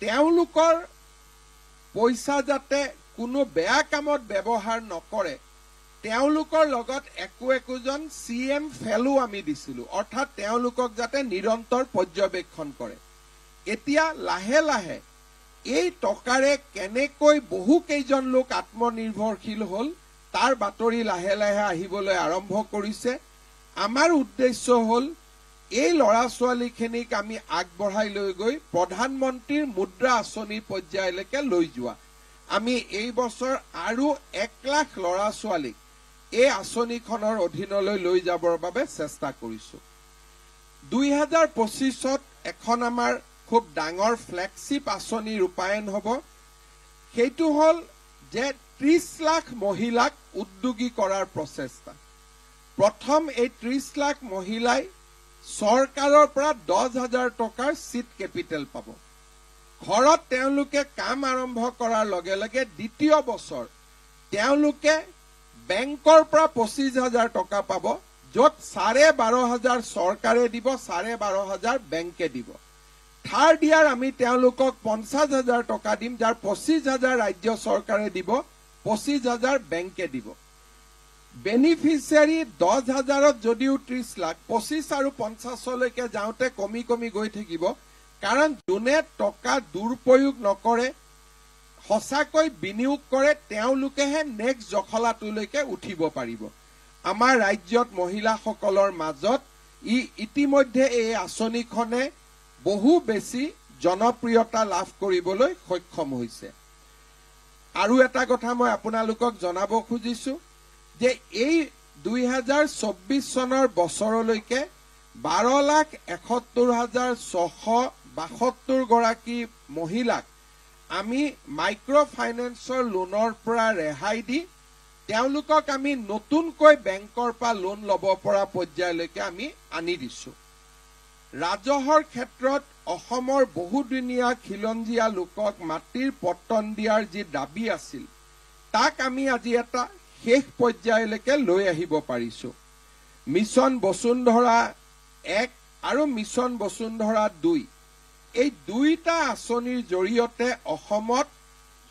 তেওঁলোকৰ পইচা যাতে কোনো বেয়া কামত ব্যৱহাৰ নকৰে, তেওঁলোকৰ লগত একোজন CM ফেলো আমি দিছিলো, অৰ্থাৎ তেওঁলোকক যাতে নিৰন্তৰ পৰ্যবেক্ষণ কৰে। এতিয়া লাহে লাহে এই টকাৰে কেনেকৈ বহু কেইজন লোক আত্মনিৰ্ভৰশীল হ'ল তাৰ বাতৰি লাহে লাহে আহিবলৈ আৰম্ভ কৰিছে। আমাৰ উদ্দেশ্য হ'ল এই ল'ৰা ছোৱালীখিনিক আমি আগবঢ়াই লৈ গৈ প্ৰধানমন্ত্ৰীৰ মুদ্ৰা আঁচনি পৰ্যায়লৈকে লৈ যোৱা। আমি এই বছৰ আৰু 1 লাখ ল'ৰা ছোৱালীক এই আঁচনিখনৰ অধীনলৈ লৈ যাবৰ বাবে চেষ্টা কৰিছো। 2025ত এখন আমাৰ খুব ডাঙৰ ফ্লেগশ্বিপ আঁচনি ৰূপায়ণ হ'ব। সেইটো হ'ল যে 30 লাখ মহিলাক উদ্যোগী কৰাৰ প্ৰচেষ্টা। প্ৰথম এই 30 লাখ মহিলাই চৰকাৰৰ পৰা 10,000 টকাৰ চিট কেপিটেল পাব। ঘৰত তেওঁলোকে কাম আৰম্ভ কৰাৰ লগে লগে দ্বিতীয় বছৰ তেওঁলোকে বেংকৰ পৰা 25,000 টকা পাব, য'ত 12,500 চৰকাৰে দিব, 12,500 বেংকে দিব। থাৰ্ড ইয়াৰ আমি তেওঁলোকক 50,000 টকা দিম, যাৰ 25,000 ৰাজ্য চৰকাৰে দিব, 25,000 বেংকে দিব। বেনিফিচিয়াৰী 10,000ত যদিও 30 লাখ, 25 আৰু 50লৈকে যাওঁতে কমি কমি গৈ থাকিব। কাৰণ যোনে টকা দুৰুপয়োগ নকৰে, সঁচাকৈ বিনিয়োগ কৰে, তেওঁলোকেহে নেক্সট জখলাটোলৈকে উঠিব পাৰিব। আমাৰ ৰাজ্যত মহিলাসকলৰ মাজত ইতিমধ্যে এই আঁচনিখনে বহু বেছি জনপ্ৰিয়তা লাভ কৰিবলৈ সক্ষম হৈছে। আৰু এটা কথা মই আপোনালোকক জনাব খুজিছো যে এই 2024 চনৰ বছৰলৈকে 12,71,672 গৰাকী মহিলাক আমি মাইক্ৰ ফাইনেন্সৰ লোনৰ পৰা ৰেহাই দি তেওঁলোকক আমি নতুনকৈ বেংকৰ পৰা লোন ল'ব পৰা পৰ্যায়লৈকে আমি আনি দিছো। ৰাজহৰ ক্ষেত্ৰত অসমৰ বহুদিনীয়া খিলঞ্জীয়া লোকক মাটিৰ পট্টন দিয়াৰ যি দাবী আছিল, তাক আমি আজি এটা শেষ পৰ্যায়লৈকে লৈ আহিব পাৰিছো। মিছন বসুন্ধৰা 1 আৰু মিছন বসুন্ধৰা 2, এই দুইটা আঁচনিৰ জৰিয়তে অসমত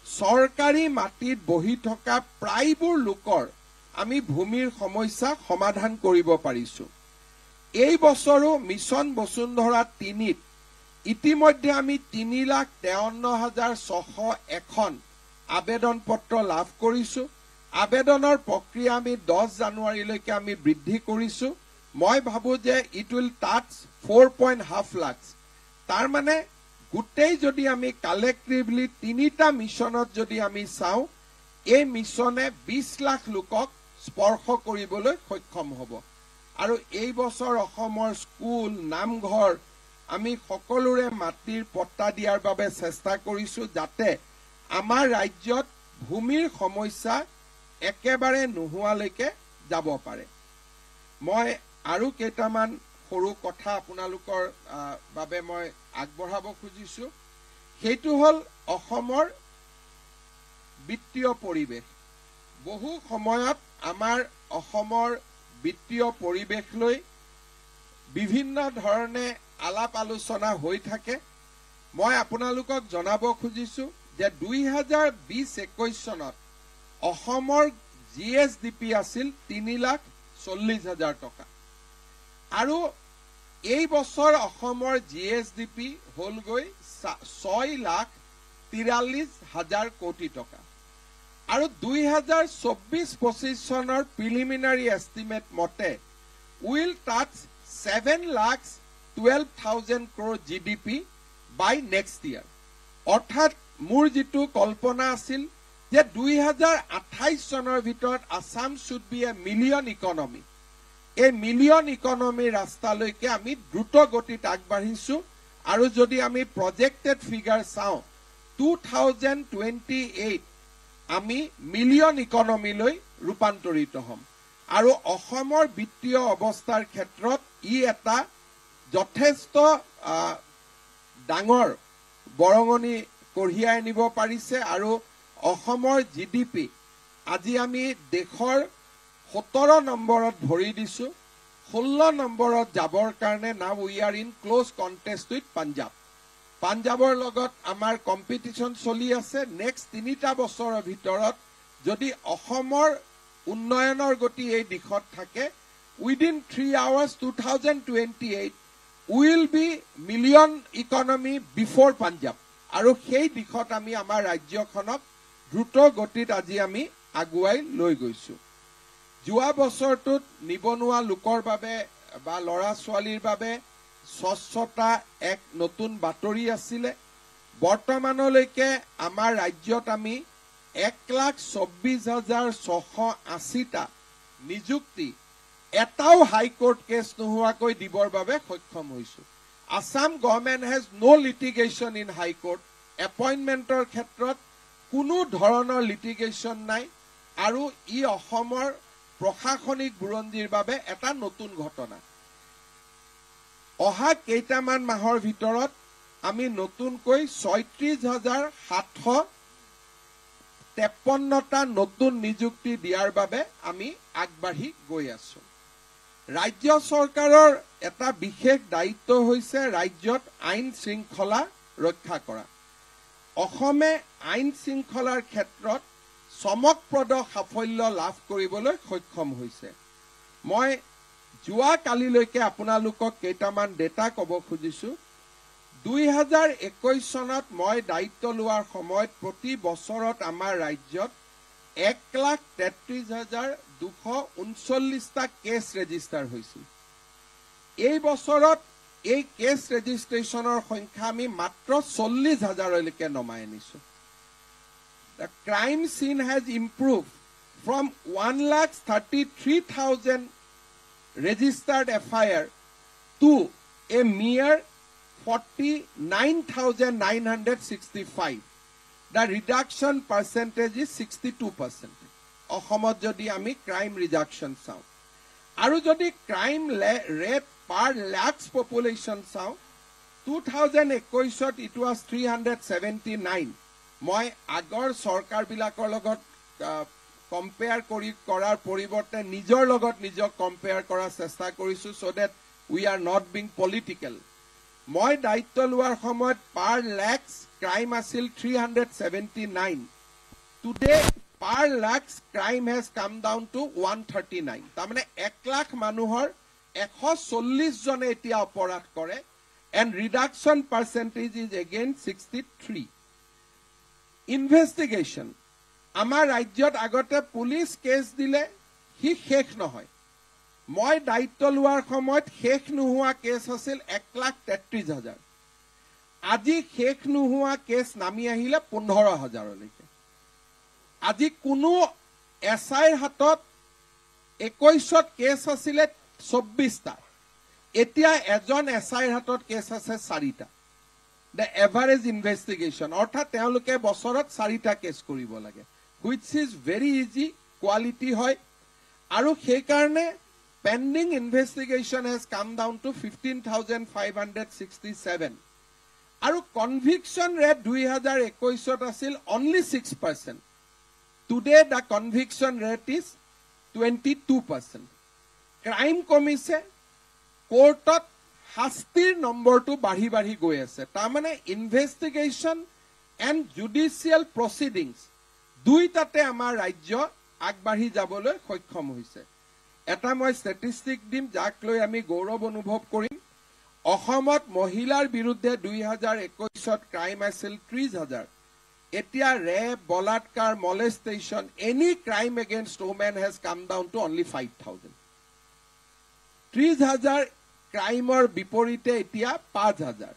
চৰকাৰী মাটিত বহি থকা প্ৰায়বোৰ লোকৰ আমি ভূমিৰ সমস্যা সমাধান কৰিব পাৰিছো। এই বছৰো মিছন বসুন্ধৰা 3ত ইতিমধ্যে আমি 3,53,601 আবেদন পত্ৰ লাভ কৰিছো। আবেদনৰ প্ৰক্ৰিয়া আমি 10 জানুৱাৰীলৈকে আমি বৃদ্ধি কৰিছো। মই ভাবো যে ইট উইল টাচ 4.5 লাখ। তাৰ মানে গোটেই যদি আমি কালেক্টিভলি 3টা মিছনত যদি আমি চাওঁ, এই মিছনে 20 লাখ লোকক স্পৰ্শ কৰিবলৈ সক্ষম হ'ব। আৰু এই বছৰ অসমৰ স্কুল, নামঘৰ আমি সকলোৰে মাটিৰ পট্টা দিয়াৰ বাবে চেষ্টা কৰিছো, যাতে আমাৰ ৰাজ্যত ভূমিৰ সমস্যা একেবাৰে নোহোৱালৈকে যাব পাৰে। মই আৰু কেইটামান সৰু কথা আপোনালোকৰ বাবে মই আগবঢ়াব খুজিছো। সেইটো হ'ল অসমৰ বিত্তীয় পৰিৱেশ। বহু সময়ত আমাৰ অসমৰ বিত্তীয় পৰিৱেশ লৈ বিভিন্ন ধৰণে আলাপ আলোচনা হৈ থাকে। মই আপোনালোকক জনাব খুজিছো যে 2020-21 চনত অসমৰ GSDP আছিল 3,40,000 টকা। আৰু এই বছৰ অসমৰ GSDP হ'লগৈ 6,43,000 কোটি টকা। আৰু 2024-25 চনৰ প্ৰিলিমিনাৰী এষ্টিমেট মতে will touch 7,12,000 crore GDP by next year. অৰ্থাৎ মোৰ যিটো কল্পনা আছিল যে 2028 চনৰ ভিতৰত Assam should be a million economy, এই মিলিয়ন ইকনমিৰ ৰাস্তালৈকে আমি দ্ৰুত গতিত আগবাঢ়িছো। আৰু যদি আমি প্ৰজেক্টেড ফিগাৰ চাওঁ 2028 আমি মিলিয়ন ইকনমিলৈ ৰূপান্তৰিত হ'ম। আৰু অসমৰ বিত্তীয় অৱস্থাৰ ক্ষেত্ৰত ই এটা যথেষ্ট ডাঙৰ বৰঙণি কঢ়িয়াই আনিব পাৰিছে। আৰু অসমৰ GDP আজি আমি দেশৰ 17 নম্বৰত ভৰি দিছো, 16 নম্বৰত যাবৰ কাৰণে now we are in close contest with Punjab. পাঞ্জাবৰ লগত আমাৰ কম্পিটিশ্যন চলি আছে। নেক্সট 3টা বছৰৰ ভিতৰত যদি অসমৰ উন্নয়নৰ গতি এই দিশত থাকে, within 3 hours 2028 will be million economy before Punjab. আৰু সেই দিশত আমি আমাৰ ৰাজ্যখনক দ্ৰুত গতিত আজি আমি আগুৱাই লৈ গৈছো। যোৱা বছৰটোত নিবনুৱা লোকৰ বাবে বা ল'ৰা ছোৱালীৰ বাবে স্বচ্ছতা এক নতুন বাতৰি আছিলে। বৰ্তমানলৈকে আমাৰ ৰাজ্যত আমি 1,24,680টা নিযুক্তি এটাও হাইকোৰ্ট কেছ নোহোৱাকৈ দিবৰ বাবে সক্ষম হৈছো। Assam government has no' litigation in high court. এপইণ্টমেণ্টৰ ক্ষেত্ৰত কোনো ধৰণৰ লিটিগেশ্যন নাই। আৰু ই অসমৰ প্ৰশাসনিক বুৰঞ্জীৰ বাবে এটা নতুন ঘটনা। অহা কেইটামান মাহৰ ভিতৰত আমি নতুনকৈ 36,753টা নতুন নিযুক্তি দিয়াৰ বাবে আমি আগবাঢ়ি গৈ আছো। ৰাজ্য চৰকাৰৰ এটা বিশেষ দায়িত্ব হৈছে ৰাজ্যত আইন শৃংখলা ৰক্ষা কৰা। অসমে আইন শৃংখলাৰ ক্ষেত্ৰত চমকপ্ৰদ সাফল্য লাভ কৰিবলৈ সক্ষম হৈছে। মই যোৱা কালিলৈকে আপোনালোকক কেইটামান ডেটা ক'ব খুজিছো। 2021 চনত মই দায়িত্ব লোৱাৰ সময়ত প্ৰতি বছৰত আমাৰ ৰাজ্যত 1,33,239টা কেছ ৰেজিষ্টাৰ হৈছিল। এই বছৰত এই কেছ ৰেজিষ্ট্ৰেশ্যনৰ সংখ্যা আমি মাত্ৰ 40,000লৈকে নমাই আনিছো। The crime scene has improved from 1,33,000 registered FIR to a mere 49,965. The reduction percentage is 62%. অসমত যদি আমি ক্ৰাইম ৰিডাকশ্যন চাওঁ আৰু যদি ক্ৰাইম ৰেট পাৰ লাখছ পপুলেশ্যন চাওঁ 2021ত ইট ৱাজ 379। মই আগৰ চৰকাৰবিলাকৰ লগত কম্পেয়াৰ কৰাৰ পৰিৱৰ্তে নিজৰ লগত নিজক কম্পেয়াৰ কৰাৰ চেষ্টা কৰিছো so that we are not being political. মই দায়িত্ব লোৱাৰ সময়ত পাৰ লাখছ ক্ৰাইম আছিল 379. Today per lakhs crime has come down to 139. তাৰমানে 1 লাখ মানুহৰ 140 জনে এতিয়া অপৰাধ কৰে and reduction percentage is again 63. Investigation. আমাৰ ৰাজ্যত আগতে পুলিচ কেছ দিলে হি শেষ নহয়। মই দায়িত্ব লোৱাৰ সময়ত শেষ নোহোৱা কেছ আছিল 1,33,000। আজি শেষ নোহোৱা কেছ নামি আহিলে 15,000লৈকে। আজি কোনো এছআইৰ হাতত 21ত কেছ আছিলে 24টা, এতিয়া এজন এছআইৰ হাতত কেছ আছে 4টা। দ্য এভাৰেজ ইনভেষ্টিগেশ্যন অৰ্থাৎ তেওঁলোকে বছৰত 4টা কেছ কৰিব লাগে, which is very easy, quality হয়। আৰু সেইকাৰণে পেণ্ডিং ইনভেষ্টিগেশ্যন হেজ কাম ডাউন টু 15,567। আৰু কনভিকশ্যন ৰেট 2021ত আছিল only 6%. Today the conviction rate is 22%. Crime কমিছে, কোৰ্টত শাস্তিৰ নম্বৰটো বাঢ়ি বাঢ়ি গৈ আছে। তাৰমানে ইনভেষ্টিগেশ্যন এণ্ড জুডিচিয়েল প্ৰচিডিংছ দুইটাতে আমাৰ ৰাজ্য আগবাঢ়ি যাবলৈ সক্ষম হৈছে। এটা মই ষ্টেটিষ্টিক দিম যাক লৈ আমি গৌৰৱ অনুভৱ কৰিম। অসমত মহিলাৰ বিৰুদ্ধে 2021ত ক্ৰাইম আছিল 30,000, এতিয়া rap, বলাৎকাৰ, molestation, any crime against women has come down to only 5,000. 30,000 ক্ৰাইমৰ বিপৰীতে এতিয়া 5,000.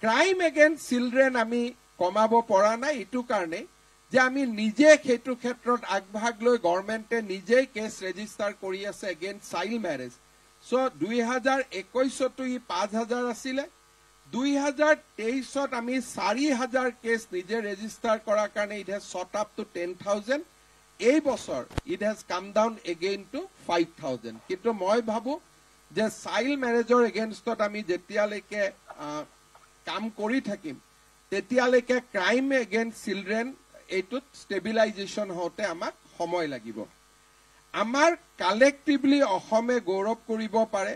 ক্ৰাইম এগেইনষ্ট চিলড্ৰেন আমি কমাব পৰা নাই এইটো কাৰণে যে আমি নিজে সেইটো ক্ষেত্ৰত আগভাগ লৈ গভৰ্ণমেণ্টে নিজেই কেছ ৰেজিষ্টাৰ কৰি আছে এগেইনষ্ট চাইল্ড মেৰেজ. চ' 2021তো ই 5,000 আছিলে. 2023ত আমি 4,000 কেছ নিজে ৰেজিষ্টাৰ কৰাৰ কাৰণে it has shot up to 10,000. এই বছৰ ইট হেজ কাম ডাউন এগেইন টু 5,000. কিন্তু মই ভাবো যে চাইল্ড মেৰেজৰ এগেইনষ্টত আমি যেতিয়ালৈকে কাম কৰি থাকিম তেতিয়ালৈকে ক্ৰাইম এগেইনষ্ট চিলড্ৰেন এইটোত ষ্টেবিলাইজেশ্যন হওঁতে আমাক সময় লাগিব. আমাৰ কালেক্টিভলি অসমে গৌৰৱ কৰিব পাৰে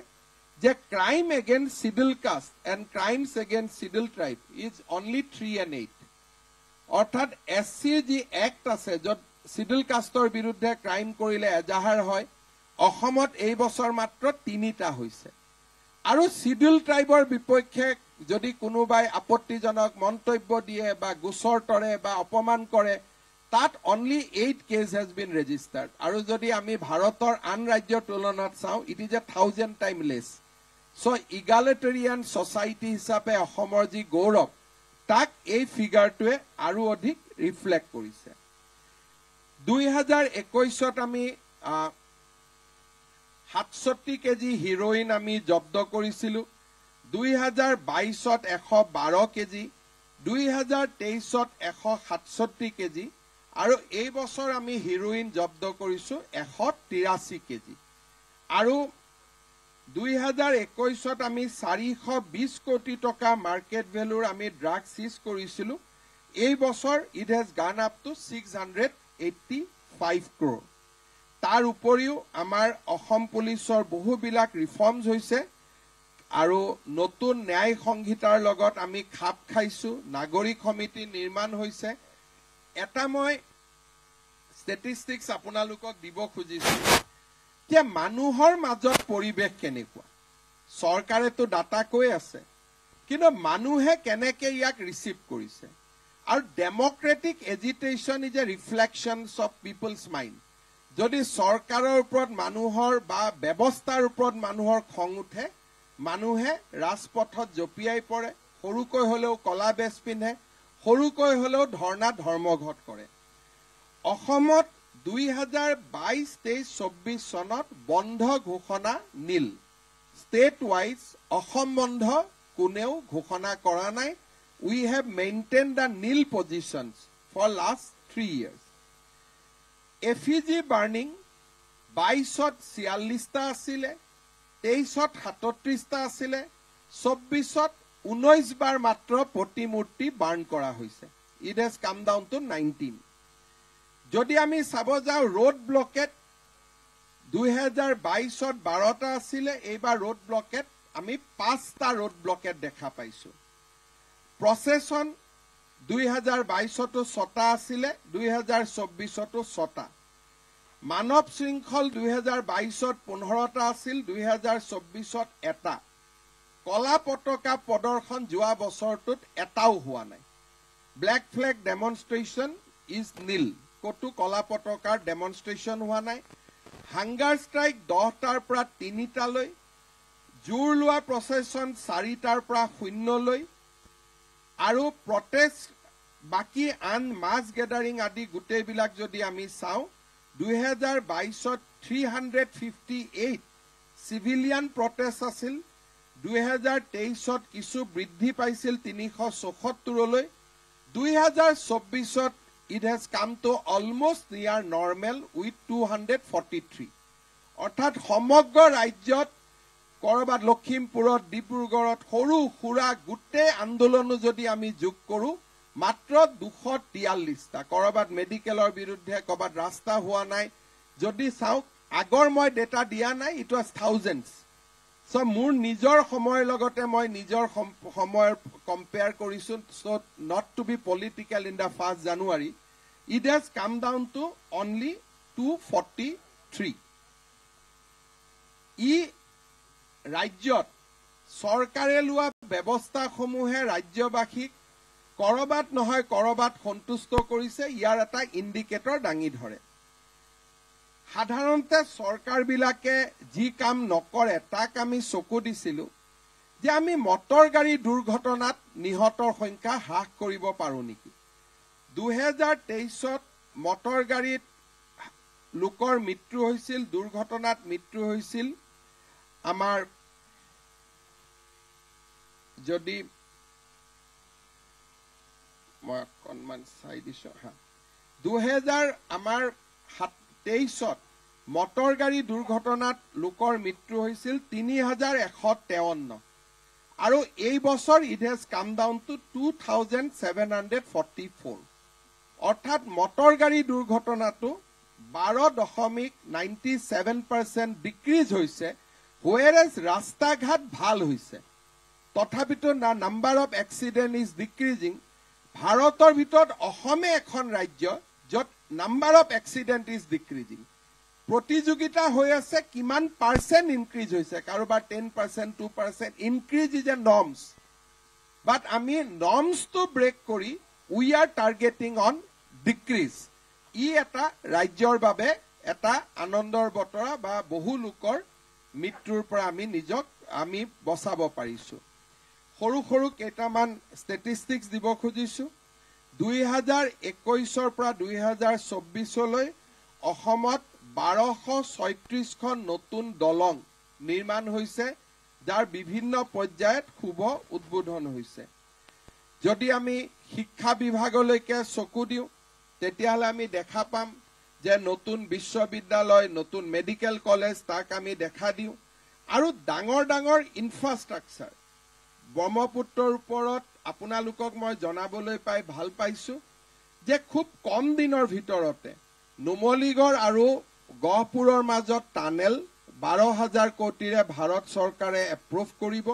যে crime against schedule caste and crimes against schedule tribe is only 3 and 8. অৰ্থাৎ SC যি এক্ট আছে য'ত শিডিউল কাষ্টৰ বিৰুদ্ধে ক্ৰাইম কৰিলে এজাহাৰ হয়, অসমত এই বছৰ মাত্ৰ 3টা হৈছে. আৰু শিডিউল ট্ৰাইবৰ বিপক্ষে যদি কোনোবাই আপত্তিজনক মন্তব্য দিয়ে বা গোচৰ তৰে বা অপমান কৰে তাত only 8 case has been registered. আৰু যদি আমি ভাৰতৰ আন ৰাজ্যৰ তুলনাত চাওঁ it is 1,000 time less. So' egalitarian society হিচাপে অসমৰ যি গৌৰৱ তাক এই ফিগাৰটোৱে আৰু অধিক ৰিফ্লেক্ট কৰিছে. 2021ত আমি 67 কেজি হিৰ'ইন আমি জব্দ কৰিছিলোঁ. 2022ত 112 কেজি, 2023ত 167 কেজি আৰু এই বছৰ আমি হিৰ'ইন জব্দ কৰিছোঁ 183 কেজি. আৰু 2021ত আমি 420 কোটি টকা মাৰ্কেট ভেলুৰ আমি ড্ৰাগ চিজ কৰিছিলোঁ. এই বছৰ ইট হেজ গান আপ টু 685 crore. তাৰ উপৰিও আমাৰ অসম পুলিচৰ বহুবিলাক ৰিফৰ্মছ হৈছে আৰু নতুন ন্যায় সংহিতাৰ লগত আমি খাপ খাইছোঁ. নাগৰিক সমিতি নিৰ্মাণ হৈছে. এটা মই ষ্টেটিষ্টিক্স আপোনালোকক দিব খুজিছোঁ যে মানুহৰ মাজত পৰিৱেশ কেনেকুৱা. চৰকাৰেতো ডাটা কৈ আছে, কিন্তু মানুহে কেনেকৈ ইয়াক ৰিচিভ কৰিছে. আৰু democratic agitation is a reflections of people's mind. যদি চৰকাৰৰ ওপৰত মানুহৰ বা ব্যৱস্থাৰ ওপৰত মানুহৰ খং উঠে, মানুহে ৰাজপথত জঁপিয়াই পৰে, সৰুকৈ হ'লেও কলা বেজ পিন্ধে, সৰুকৈ হ'লেও ধৰ্মঘট কৰে. অসমত 2022-23-24 চনত বন্ধ ঘোষণা নীল. ষ্টেট ৱাইজ অসম বন্ধ কোনেও ঘোষণা কৰা নাই. We have maintain the nil positions for last 3 years. Effigy burning 22ত 46টা আছিলে, 23ত 37টা আছিলে, 24ত 19 বাৰ মাত্ৰ প্ৰতিমূৰ্তি বাৰ্ণ কৰা হৈছে. ইট হেজ কাম ডাউন টু 19. যদি আমি চাব যাওঁ ৰোড ব্লকেট 2022ত 12টা আছিলে, এইবাৰ ৰোড ব্লকেট আমি 5টা ৰোড ব্লকেট দেখা পাইছোঁ. প্ৰচেছন 2022তো 6টা আছিলে, 2024তো 6টা. মানৱ শৃংখল 2022ত 15টা আছিল, 2024ত 1টা. কলা পতাকা প্ৰদৰ্শন যোৱা বছৰটোত এটাও হোৱা নাই. ব্লেক ফ্লেগ ডেমনষ্ট্ৰেশ্যন ইজ নীল. ক'তো কলা পতাকাৰ ডেমনষ্ট্ৰেশ্যন হোৱা নাই. হাংগাৰ ষ্ট্ৰাইক 10টাৰ পৰা 3টালৈ, জোৰ লোৱা প্ৰচেছন 4টাৰ পৰা 0লৈ, আৰু প্ৰটেষ্ট বাকী আন মাছ গেডাৰিং আদি গোটেইবিলাক যদি আমি চাওঁ 2022ত 358 চিভিলিয়ান প্ৰটেষ্ট আছিল, 2023ত কিছু বৃদ্ধি পাইছিল 374লৈ, 2024ত it has come to almost near normal with 243. অৰ্থাৎ সমগ্ৰ ৰাজ্যত কৰবাত লখিমপুৰত, ডিব্ৰুগড়ত সৰু সুৰা গোটেই আন্দোলনো যদি আমি যোগ কৰোঁ মাত্ৰ 243টা. কৰবাত মেডিকেলৰ বিৰুদ্ধে, কৰবাত ৰাস্তা হোৱা নাই. যদি চাওক আগৰ মই ডেটা দিয়া নাই, ইট ৱাজ থাউজেণ্ডছ. চ' মোৰ নিজৰ সময়ৰ লগতে মই নিজৰ সময়ৰ কম্পেয়াৰ কৰিছোঁ. So' not to be political in the 1st January, it has come down to only 243. ই ৰাজ্যত চৰকাৰে লোৱা ব্যৱস্থাসমূহে ৰাজ্যবাসীক কৰবাত নহয় কৰবাত সন্তুষ্ট কৰিছে ইয়াৰ এটা ইণ্ডিকেটৰ দাঙি ধৰে সাধাৰণতে চৰকাৰবিলাকে যি কাম নকৰে তাক আমি চকু দিছিলোঁ যে আমি মটৰ গাড়ী দুৰ্ঘটনাত নিহতৰ সংখ্যা হ্ৰাস কৰিব পাৰোঁ নেকি 2023ত মটৰ গাড়ীত লোকৰ মৃত্যু হৈছিল দুৰ্ঘটনাত মৃত্যু হৈছিল আমাৰ যদি মই অকণমান চাই দিছোঁ 2023ত মটৰ গাড়ী দুৰ্ঘটনাত লোকৰ মৃত্যু হৈছিল 3153 আৰু এই বছৰ ইট হেজ কাম ডাউন টু 2744 অৰ্থাৎ মটৰ গাড়ী দুৰ্ঘটনাটো 12.97% ডিক্ৰিজ হৈছে whereas ৰাস্তা ঘাট ভাল হৈছে তথাপিতো number of accident is decreasing ভাৰতৰ ভিতৰত অসমে এখন ৰাজ্য য'ত number of accident is decreasing প্ৰতিযোগিতা হৈ আছে কিমান পাৰ্চেণ্ট ইনক্ৰিজ হৈছে কাৰোবাৰ 10% 2% increase is a norms but আমি নৰ্মছটো ব্ৰেক কৰি we are targeting on decrease ই এটা ৰাজ্যৰ বাবে এটা আনন্দৰ বতৰা বা বহু লোকৰ মৃত্যুৰ পৰা আমি নিজক আমি বচাব পাৰিছোঁ সৰু সৰু কেইটামান ষ্টেটিষ্টিক্স দিব খুজিছোঁ 2021ৰ পৰা 2024লৈ অসমত 1236খন নতুন দলং নিৰ্মাণ হৈছে যাৰ বিভিন্ন পৰ্যায়ত শুভ উদ্বোধন হৈছে যদি আমি শিক্ষা বিভাগলৈকে চকু দিওঁ তেতিয়াহ'লে আমি দেখা পাম যে নতুন বিশ্ববিদ্যালয় নতুন মেডিকেল কলেজ তাক আমি দেখা দিওঁ আৰু ডাঙৰ ডাঙৰ ইনফ্ৰাষ্ট্ৰাকচাৰ ব্ৰহ্মপুত্ৰৰ ওপৰত আপোনালোকক মই জনাবলৈ পাই ভাল পাইছোঁ যে খুব কম দিনৰ ভিতৰতে নুমলীগড় আৰু গহপুৰৰ মাজত টানেল 12,000 কোটিৰে ভাৰত চৰকাৰে এপ্ৰুভ কৰিব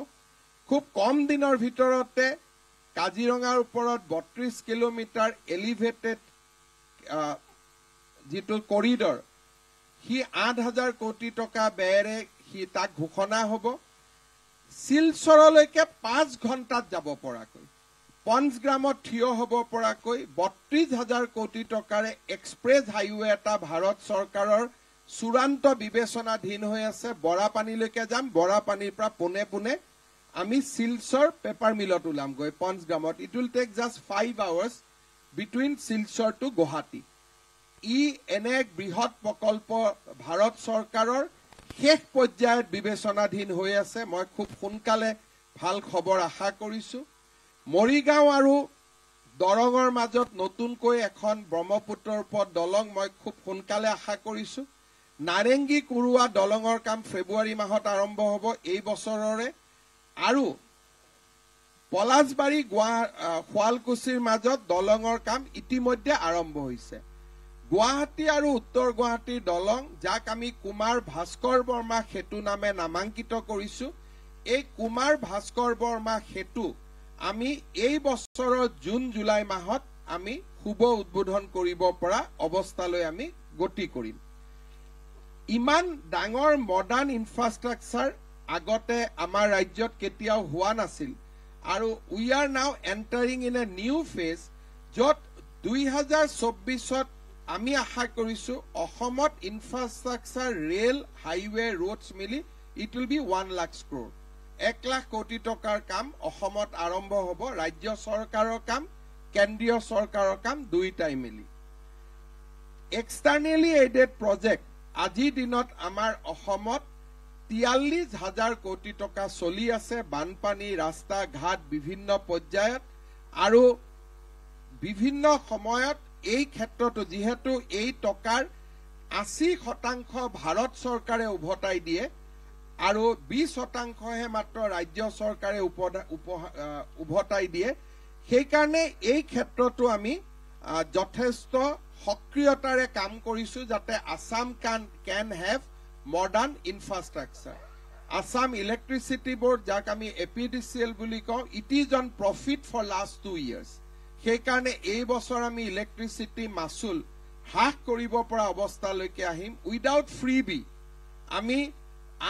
খুব কম দিনৰ ভিতৰতে কাজিৰঙাৰ ওপৰত 32 কিলোমিটাৰ এলিভেটেড যিটো কৰিডৰ সি 8,000 কোটি টকা ব্যয়েৰে সি তাক ঘোষণা হ'ব শিলচৰলৈকে 5 ঘণ্টাত যাব পৰাকৈ পঞ্চগ্ৰামত থিয় হ'ব পৰাকৈ 32,000 কোটি টকাৰে এক্সপ্ৰেছ হাইৱে এটা ভাৰত চৰকাৰৰ চূড়ান্ত বিবেচনাধীন হৈ আছে বৰাপানীলৈকে যাম বৰাপানীৰ পৰা পোনে পোনে আমি শিলচৰ পেপাৰ মিলত ওলামগৈ পঞ্চগ্ৰামত it will take just 5 hours between Silchar to Guwahati ই এনে এক বৃহৎ প্ৰকল্প ভাৰত চৰকাৰৰ শেষ পৰ্যায়ত বিবেচনাধীন হৈ আছে মই খুব সোনকালে ভাল খবৰ আশা কৰিছোঁ মৰিগাঁও আৰু দৰঙৰ মাজত নতুনকৈ এখন ব্ৰহ্মপুত্ৰৰ ওপৰত দলং মই খুব সোনকালে আশা কৰিছোঁ নাৰেংগী কুৰুৱা দলঙৰ কাম ফেব্ৰুৱাৰী মাহত আৰম্ভ হ'ব এই বছৰৰে আৰু পলাশবাৰী শুৱালকুছিৰ মাজত দলঙৰ কাম ইতিমধ্যে আৰম্ভ হৈছে গুৱাহাটী আৰু উত্তৰ গুৱাহাটীৰ দলং যাক আমি কুমাৰ ভাস্কৰ বৰ্মা সেতু নামে নামাঙ্কিত কৰিছোঁ এই কুমাৰ ভাস্কৰ বৰ্মা সেতু আমি এই বছৰৰ জুন জুলাই মাহত আমি শুভ উদ্বোধন কৰিব পৰা অৱস্থালৈ আমি গতি কৰিম ইমান ডাঙৰ মডাৰ্ণ ইনফ্ৰাষ্ট্ৰাকচাৰ আগতে আমাৰ ৰাজ্যত কেতিয়াও হোৱা নাছিল আৰু উই আৰ নাও entering in a new phase য'ত 2024ত আমি আশা কৰিছোঁ অসমত ইনফ্ৰাষ্ট্ৰাকচাৰ ৰেল হাইৱে ৰোডছ মিলি it will B 1 lakh crore 1 lakh কোটি টকাৰ কাম অসমত আৰম্ভ হ'ব ৰাজ্য চৰকাৰৰ কাম কেন্দ্ৰীয় চৰকাৰৰ কাম দুইটাই মিলি এক্সটাৰ্নেলি এইডেড প্ৰজেক্ট আজিৰ দিনত আমাৰ অসমত 43,000 কোটি টকা চলি আছে বানপানী ৰাস্তা ঘাট বিভিন্ন পৰ্যায়ত আৰু বিভিন্ন সময়ত এই ক্ষেত্ৰতো যিহেতু এই টকাৰ 80% ভাৰত চৰকাৰে উভতাই দিয়ে আৰু 20%হে মাত্ৰ ৰাজ্য চৰকাৰে উভতাই দিয়ে সেইকাৰণে এই ক্ষেত্ৰতো আমি যথেষ্ট সক্ৰিয়তাৰে কাম কৰিছোঁ যাতে Assam can have modern infrastructure Assam Electricity Board যাক আমি APDCL বুলি কওঁ it is on profit for last 2 years সেইকাৰণে এই বছৰ আমি ইলেক্ট্ৰিচিটি মাসুল হ্ৰাস কৰিব পৰা অৱস্থালৈকে আহিম উইদাউট ফ্ৰীবি আমি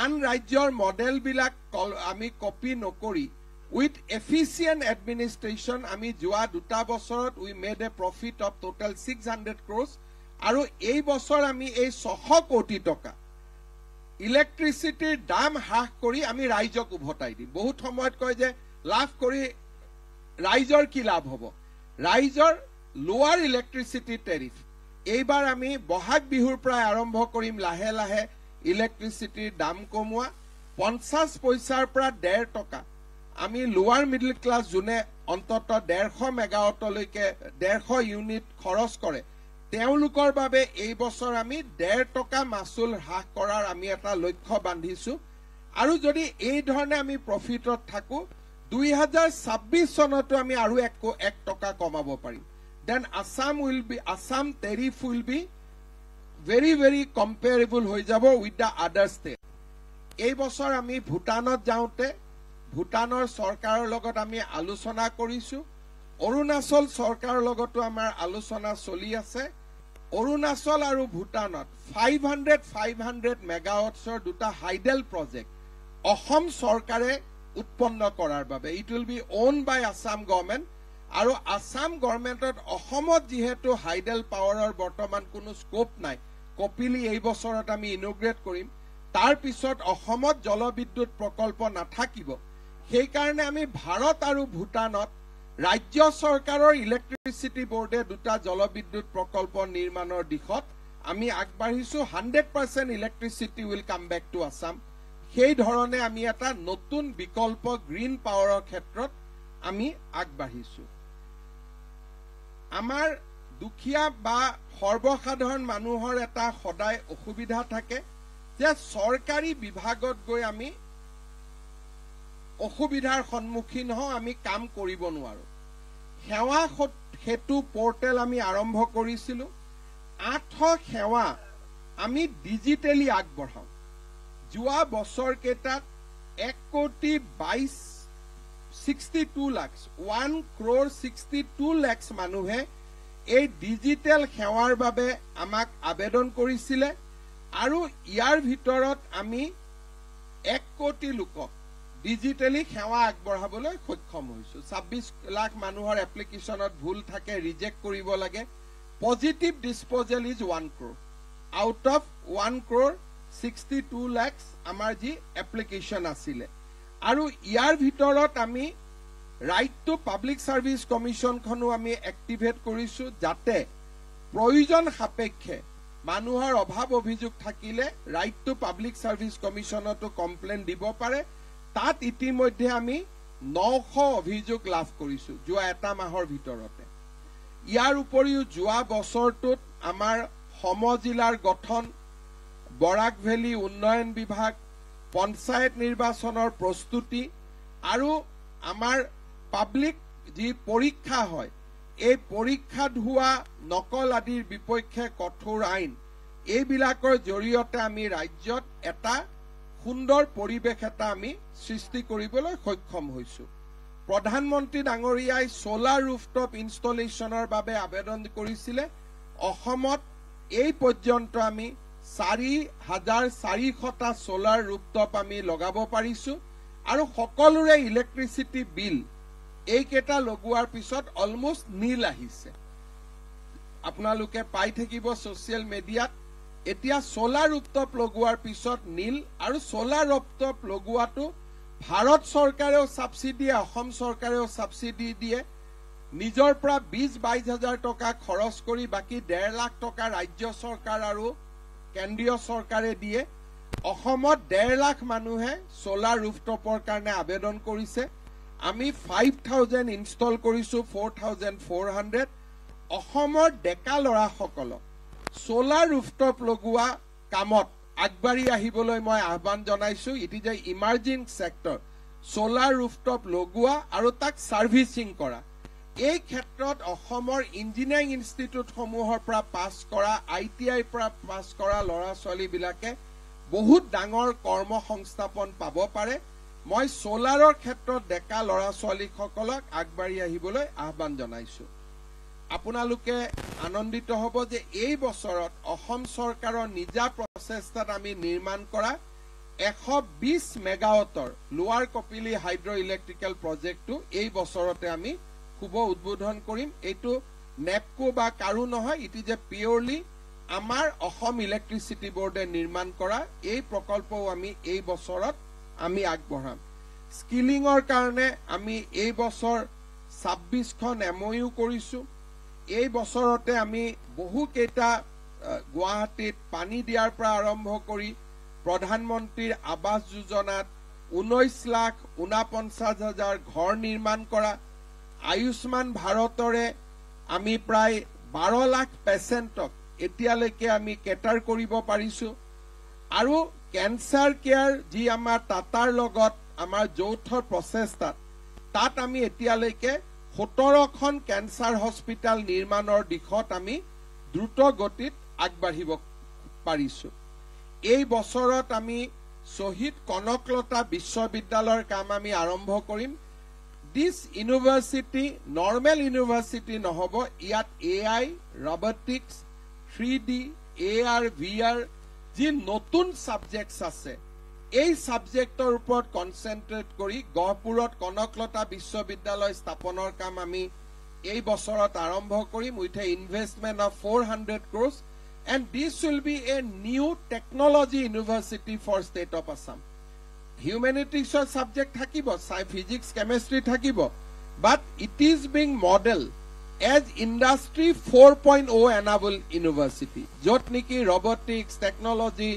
আন ৰাজ্যৰ মডেলবিলাক আমি কপি নকৰি উইথ এফিচিয়েণ্ট এডমিনিষ্ট্ৰেশ্যন আমি যোৱা 2 বছৰত we made a profit of total 600 crores আৰু এই বছৰ আমি এই 600 কোটি টকা ইলেক্ট্ৰিচিটিৰ দাম হ্ৰাস কৰি আমি ৰাইজক উভতাই দিম। বহুত সময়ত কয় যে লাভ কৰি ৰাইজৰ কি লাভ হ'ব, ৰাইজৰ লোৱাৰ ইলেক্ট্ৰিচিটি টেৰিফ এইবাৰ আমি বহাগ বিহুৰ পৰা আৰম্ভ কৰিম লাহে লাহে ইলেক্ট্ৰিচিটিৰ দাম কমোৱা 50 পইচাৰ পৰা 1.5 টকা আমি লোৱাৰ মিডল ক্লাছ যোনে অন্তত 150 মেগাৱাটলৈকে 150 ইউনিট খৰচ কৰে তেওঁলোকৰ বাবে এই বছৰ আমি 1.5 টকা মাচুল হ্ৰাস কৰাৰ আমি এটা লক্ষ্য বান্ধিছো আৰু যদি এই ধৰণে আমি প্ৰফিটত থাকো 2026 চনতো আমি আৰু 1 টকা কমাব পাৰিম। Then Assam tariff will be very very comparable হৈ যাব with the other state। এই বছৰ আমি ভূটানত যাওঁতে ভূটানৰ চৰকাৰৰ লগত আমি আলোচনা কৰিছো, অৰুণাচল চৰকাৰৰ লগতো আমাৰ আলোচনা চলি আছে। অৰুণাচল আৰু ভূটানত 500 মেগাৱাটছৰ দুটা হাইডেল প্ৰজেক্ট অসম চৰকাৰে উৎপন্ন কৰাৰ বাবে it will be own by Assam government আৰু আসাম গভৰ্ণমেণ্টত অসমত যিহেতু হাইডেল পাৱাৰৰ বৰ্তমান কোনো স্কোপ নাই, কপিলি এই বছৰত আমি ইনগ্ৰেট কৰিম, তাৰ পিছত অসমত জলবিদ্যুৎ প্ৰকল্প নাথাকিব। সেইকাৰণে আমি ভাৰত আৰু ভূটানত ৰাজ্য চৰকাৰৰ ইলেক্ট্ৰিচিটি বোৰ্ডে দুটা জলবিদ্যুৎ প্ৰকল্প নিৰ্মাণৰ দিশত আমি আগবাঢ়িছো। 100% electricity will come back to Assam. সেই ধৰণে আমি এটা নতুন বিকল্প গ্ৰীণ পাৱাৰৰ ক্ষেত্ৰত আমি আগবাঢ়িছো। আমাৰ দুখীয়া বা সৰ্বসাধাৰণ মানুহৰ এটা সদায় অসুবিধা থাকে যে চৰকাৰী বিভাগত গৈ আমি অসুবিধাৰ সন্মুখীন হওঁ, আমি কাম কৰিব নোৱাৰো। সেৱা সেতু পোৰ্টেল আমি আৰম্ভ কৰিছিলো। 800 সেৱা আমি ডিজিটেলি আগবঢ়াওঁ। যোৱা বছৰ কেইটাত 1,62 লাখ 1,62 লাখ মানুহে এই ডিজিটেল সেৱাৰ বাবে আমাক আবেদন কৰিছিলে আৰু ইয়াৰ ভিতৰত আমি 1 কোটি লোকক ডিজিটেলি সেৱা আগবঢ়াবলৈ সক্ষম হৈছো। 26 লাখ মানুহৰ এপ্লিকেশ্যনত ভুল থাকে, ৰিজেক্ট কৰিব লাগে। Positive disposal is 1 crore out of 1,62 lakh আমাৰ যি এপ্লিকেশ্যন আছিলে। আৰু ইয়াৰ ভিতৰত আমি ৰাইট টু পাব্লিক সাৰ্ভিস কমিশনখনো আমি এক্টিভেট কৰিছো যাতে প্ৰয়োজন সাপেক্ষে মানুহৰ অভাৱ অভিযোগ থাকিলে ৰাইট টু পাব্লিক সাৰ্ভিস কমিশনতো কমপ্লেইন দিব পাৰে। তাত ইতিমধ্যে আমি 900 অভিযোগ লাভ কৰিছো যোৱা এটা মাহৰ ভিতৰতে। ইয়াৰ উপৰিও যোৱা বছৰটোত আমাৰ সমজিলাৰ গঠন, বৰাক ভেলী উন্নয়ন বিভাগ, পঞ্চায়ত নিৰ্বাচনৰ প্ৰস্তুতি আৰু আমাৰ পাব্লিক যি পৰীক্ষা হয় এই পৰীক্ষাত হোৱা নকল আদিৰ বিপক্ষে কঠোৰ আইন এইবিলাকৰ জৰিয়তে আমি ৰাজ্যত এটা সুন্দৰ পৰিৱেশ এটা আমি সৃষ্টি কৰিবলৈ সক্ষম হৈছো। প্ৰধানমন্ত্ৰী ডাঙৰীয়াই সোলাৰ ৰুফটপ ইনষ্টলেশ্যনৰ বাবে আবেদন কৰিছিলে। অসমত এই পৰ্যন্ত আমি 4,400টা সোলাৰ ৰুফটপ আমি লগাব পাৰিছো আৰু সকলোৰে ইলেক্ট্ৰিচিটি বিল এইকেইটা লগোৱাৰ পিছত অলমোষ্ট নীল আহিছে। আপোনালোকে পাই থাকিব ছচিয়েল মিডিয়াত। এতিয়া সোলাৰ ৰুফটপ লগোৱাৰ পিছত নীল আৰু সোলাৰ ৰুফটপ লগোৱাটো ভাৰত চৰকাৰেও সাবসিডি দিয়ে, অসম চৰকাৰেও সাবসিডি দিয়ে। নিজৰ পৰা 20-22 হাজাৰ টকা খৰচ কৰি বাকি 1.5 লাখ টকা ৰাজ্য চৰকাৰ আৰু কেন্দ্ৰীয় চৰকাৰে দিয়ে। অসমত 1.5 লাখ মানুহে সোলাৰ ৰুফটপৰ কাৰণে আবেদন কৰিছে। আমি 5,000 ইনষ্টল কৰিছো, 4,400। অসমৰ ডেকা ল'ৰাসকলক সোলাৰ ৰুফটপ লগোৱা কামত আগবাঢ়ি আহিবলৈ মই আহ্বান জনাইছো। It is A emerging sector. Solar rooftop লগোৱা আৰু তাক সাৰ্ভিসিং কৰা। এই ক্ষেত্ৰত অসমৰ ইঞ্জিনিয়াৰিং ইনষ্টিটিউটসমূহৰ পৰা পাছ কৰা, ITI পৰা পাছ কৰা ল'ৰা ছোৱালীবিলাকে বহুত ডাঙৰ কৰ্ম সংস্থাপন পাব পাৰে। মই সোলাৰৰ ক্ষেত্ৰত ডেকা ল'ৰা ছোৱালীসকলক আগবাঢ়ি আহিবলৈ আহ্বান জনাইছো। আপোনালোকে আনন্দিত হ'ব যে এই বছৰত অসম চৰকাৰৰ নিজা প্ৰচেষ্টাত আমি নিৰ্মাণ কৰা 120 মেগাৱাটৰ লোৱাৰ কপিলী হাইড্ৰ ইলেক্ট্ৰিকেল প্ৰজেক্টটো এই বছৰতে আমি শুভ উদ্বোধন কৰিম এইটো নেপকো বা কাৰো নহয় ইট ইজ এ পিয়ৰলি আমাৰ অসম ইলেক্ট্ৰিচিটি বোৰ্ডে নিৰ্মাণ কৰা এই প্ৰকল্পও আমি এই বছৰত আমি আগবঢ়াম স্কিলিঙৰ কাৰণে আমি এই বছৰ 26খন এমঅইউ কৰিছো এই বছৰতে আমি বহু কেইটা গুৱাহাটীত পানী দিয়াৰ পৰা আৰম্ভ কৰি প্ৰধানমন্ত্ৰীৰ আৱাস যোজনাত 19,49,000 ঘৰ নিৰ্মাণ কৰা আয়ুষ্মান ভাৰতৰে আমি প্ৰায় 12 লাখ পেচেণ্টক এতিয়ালৈকে আমি কেটাৰ কৰিব পাৰিছো আৰু কেন্সাৰ কেয়াৰ যি আমাৰ টাটাৰ লগত আমাৰ যৌথ প্ৰচেষ্টাত তাত আমি এতিয়ালৈকে 17খন কেন্সাৰ হস্পিটাল নিৰ্মাণৰ দিশত আমি দ্ৰুত গতিত আগবাঢ়িব পাৰিছো এই বছৰত আমি শহীদ কনকলতা বিশ্ববিদ্যালয়ৰ কাম আমি আৰম্ভ কৰিম দিস ইউনিভাৰ্চিটি নৰ্মেল ইউনিভাৰ্চিটি নহব ইয়াত AI robotics 3D AR VR যি নতুন সাবজেক্টস আছে এই সাবজেক্টৰ ওপৰত কনসেন্ট্ৰেট কৰি গহপুৰত কনকলতা বিশ্ববিদ্যালয় স্থাপনৰ কাম আমি এই বছৰত আৰম্ভ কৰিম with a investment of 400 crores and this will be a new technology university for state of Assam humanities subject থাকিব physics chemistry থাকিব but it is being modeled as industry 4.0 enabled university যত নেকি robotics technology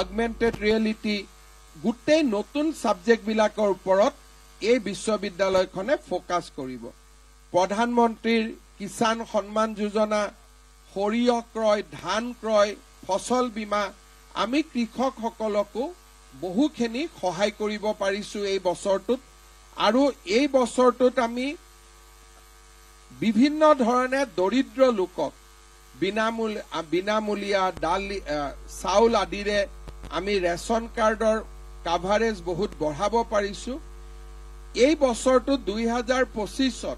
augmented reality গুটেই নতুন সাবজেক্ট বিলাকৰ ওপৰত এই বিশ্ববিদ্যালয়খনে ফোকাস কৰিব প্ৰধানমন্ত্ৰীৰ কিষাণ সন্মান যোজনা সৰিয়হ ক্ৰয় ধান ক্ৰয় ফসল বীমা আমি কৃষকসকলকো বহুখিনি সহায় কৰিব পাৰিছো এই বছৰটোত আৰু এই বছৰটোত আমি বিভিন্ন ধৰণে দৰিদ্ৰ লোকক বিনামূলীয়া দালি চাউল আদিৰে আমি ৰেশন কাৰ্ডৰ কাভাৰেজ বহুত বঢ়াব পাৰিছো এই বছৰটো 2025ত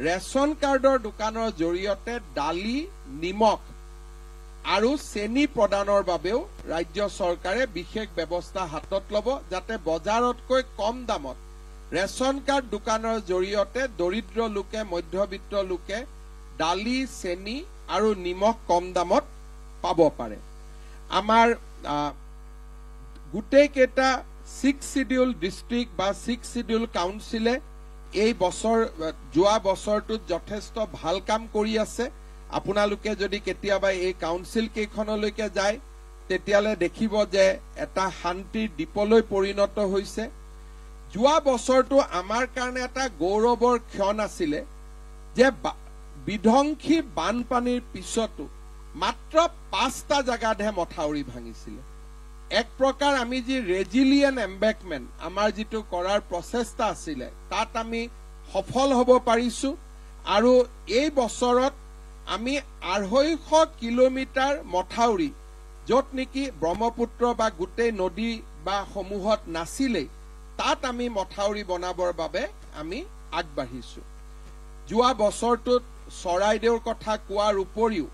ৰেশন কাৰ্ডৰ দোকানৰ জৰিয়তে দালি নিমখ আৰু চেনি প্ৰদানৰ বাবেও ৰাজ্য চৰকাৰে বিশেষ ব্যৱস্থা হাতত ল'ব যাতে বজাৰতকৈ কম দামত ৰেশন কাৰ্ড দোকানৰ জৰিয়তে দৰিদ্ৰ লোকে মধ্যবিত্ত লোকে দালি চেনি আৰু নিমখ কম দামত পাব পাৰে আমাৰ গুটেই কেটা 6 শিডিউল ডিস্ট্ৰিক্ট বা 6 শিডিউল কাউন্সিলে এই বছৰ যোৱা বছৰটোত যথেষ্ট ভাল কাম কৰি আছে আপোনালোকে যদি কেতিয়াবা এই কাউন্সিল কেইখনলৈকে যায় তেতিয়ালে দেখিব যে এটা শান্তিৰ দ্বীপলৈ পৰিণত হৈছে যোৱা বছৰটো আমাৰ কাৰণে এটা গৌৰৱৰ ক্ষণ আছিল যে বিধ্বংসী বানপানীৰ পিছতো মাত্ৰ 5টা জাগাতহে মথাউৰি ভাঙিছিল এক প্ৰকাৰ আমি যি ৰেজিলিয়েন্ট এম্বেকমেন্ট আমাৰ যিটো কৰাৰ প্ৰচেষ্টা আছিল তাত আমি সফল হ'ব পাৰিছো আৰু এই বছৰত আমি 250 কিলোমিটাৰ মথাউৰি যত নেকি ব্ৰহ্মপুত্ৰ বা গুটেই নদী বা সমূহত নাছিলে তাত আমি মথাউৰি বনাবৰ বাবে আমি আগবাঢ়িছো যোৱা বছৰটোত চৰাইদেউৰ কথা কোৱাৰ উপৰিও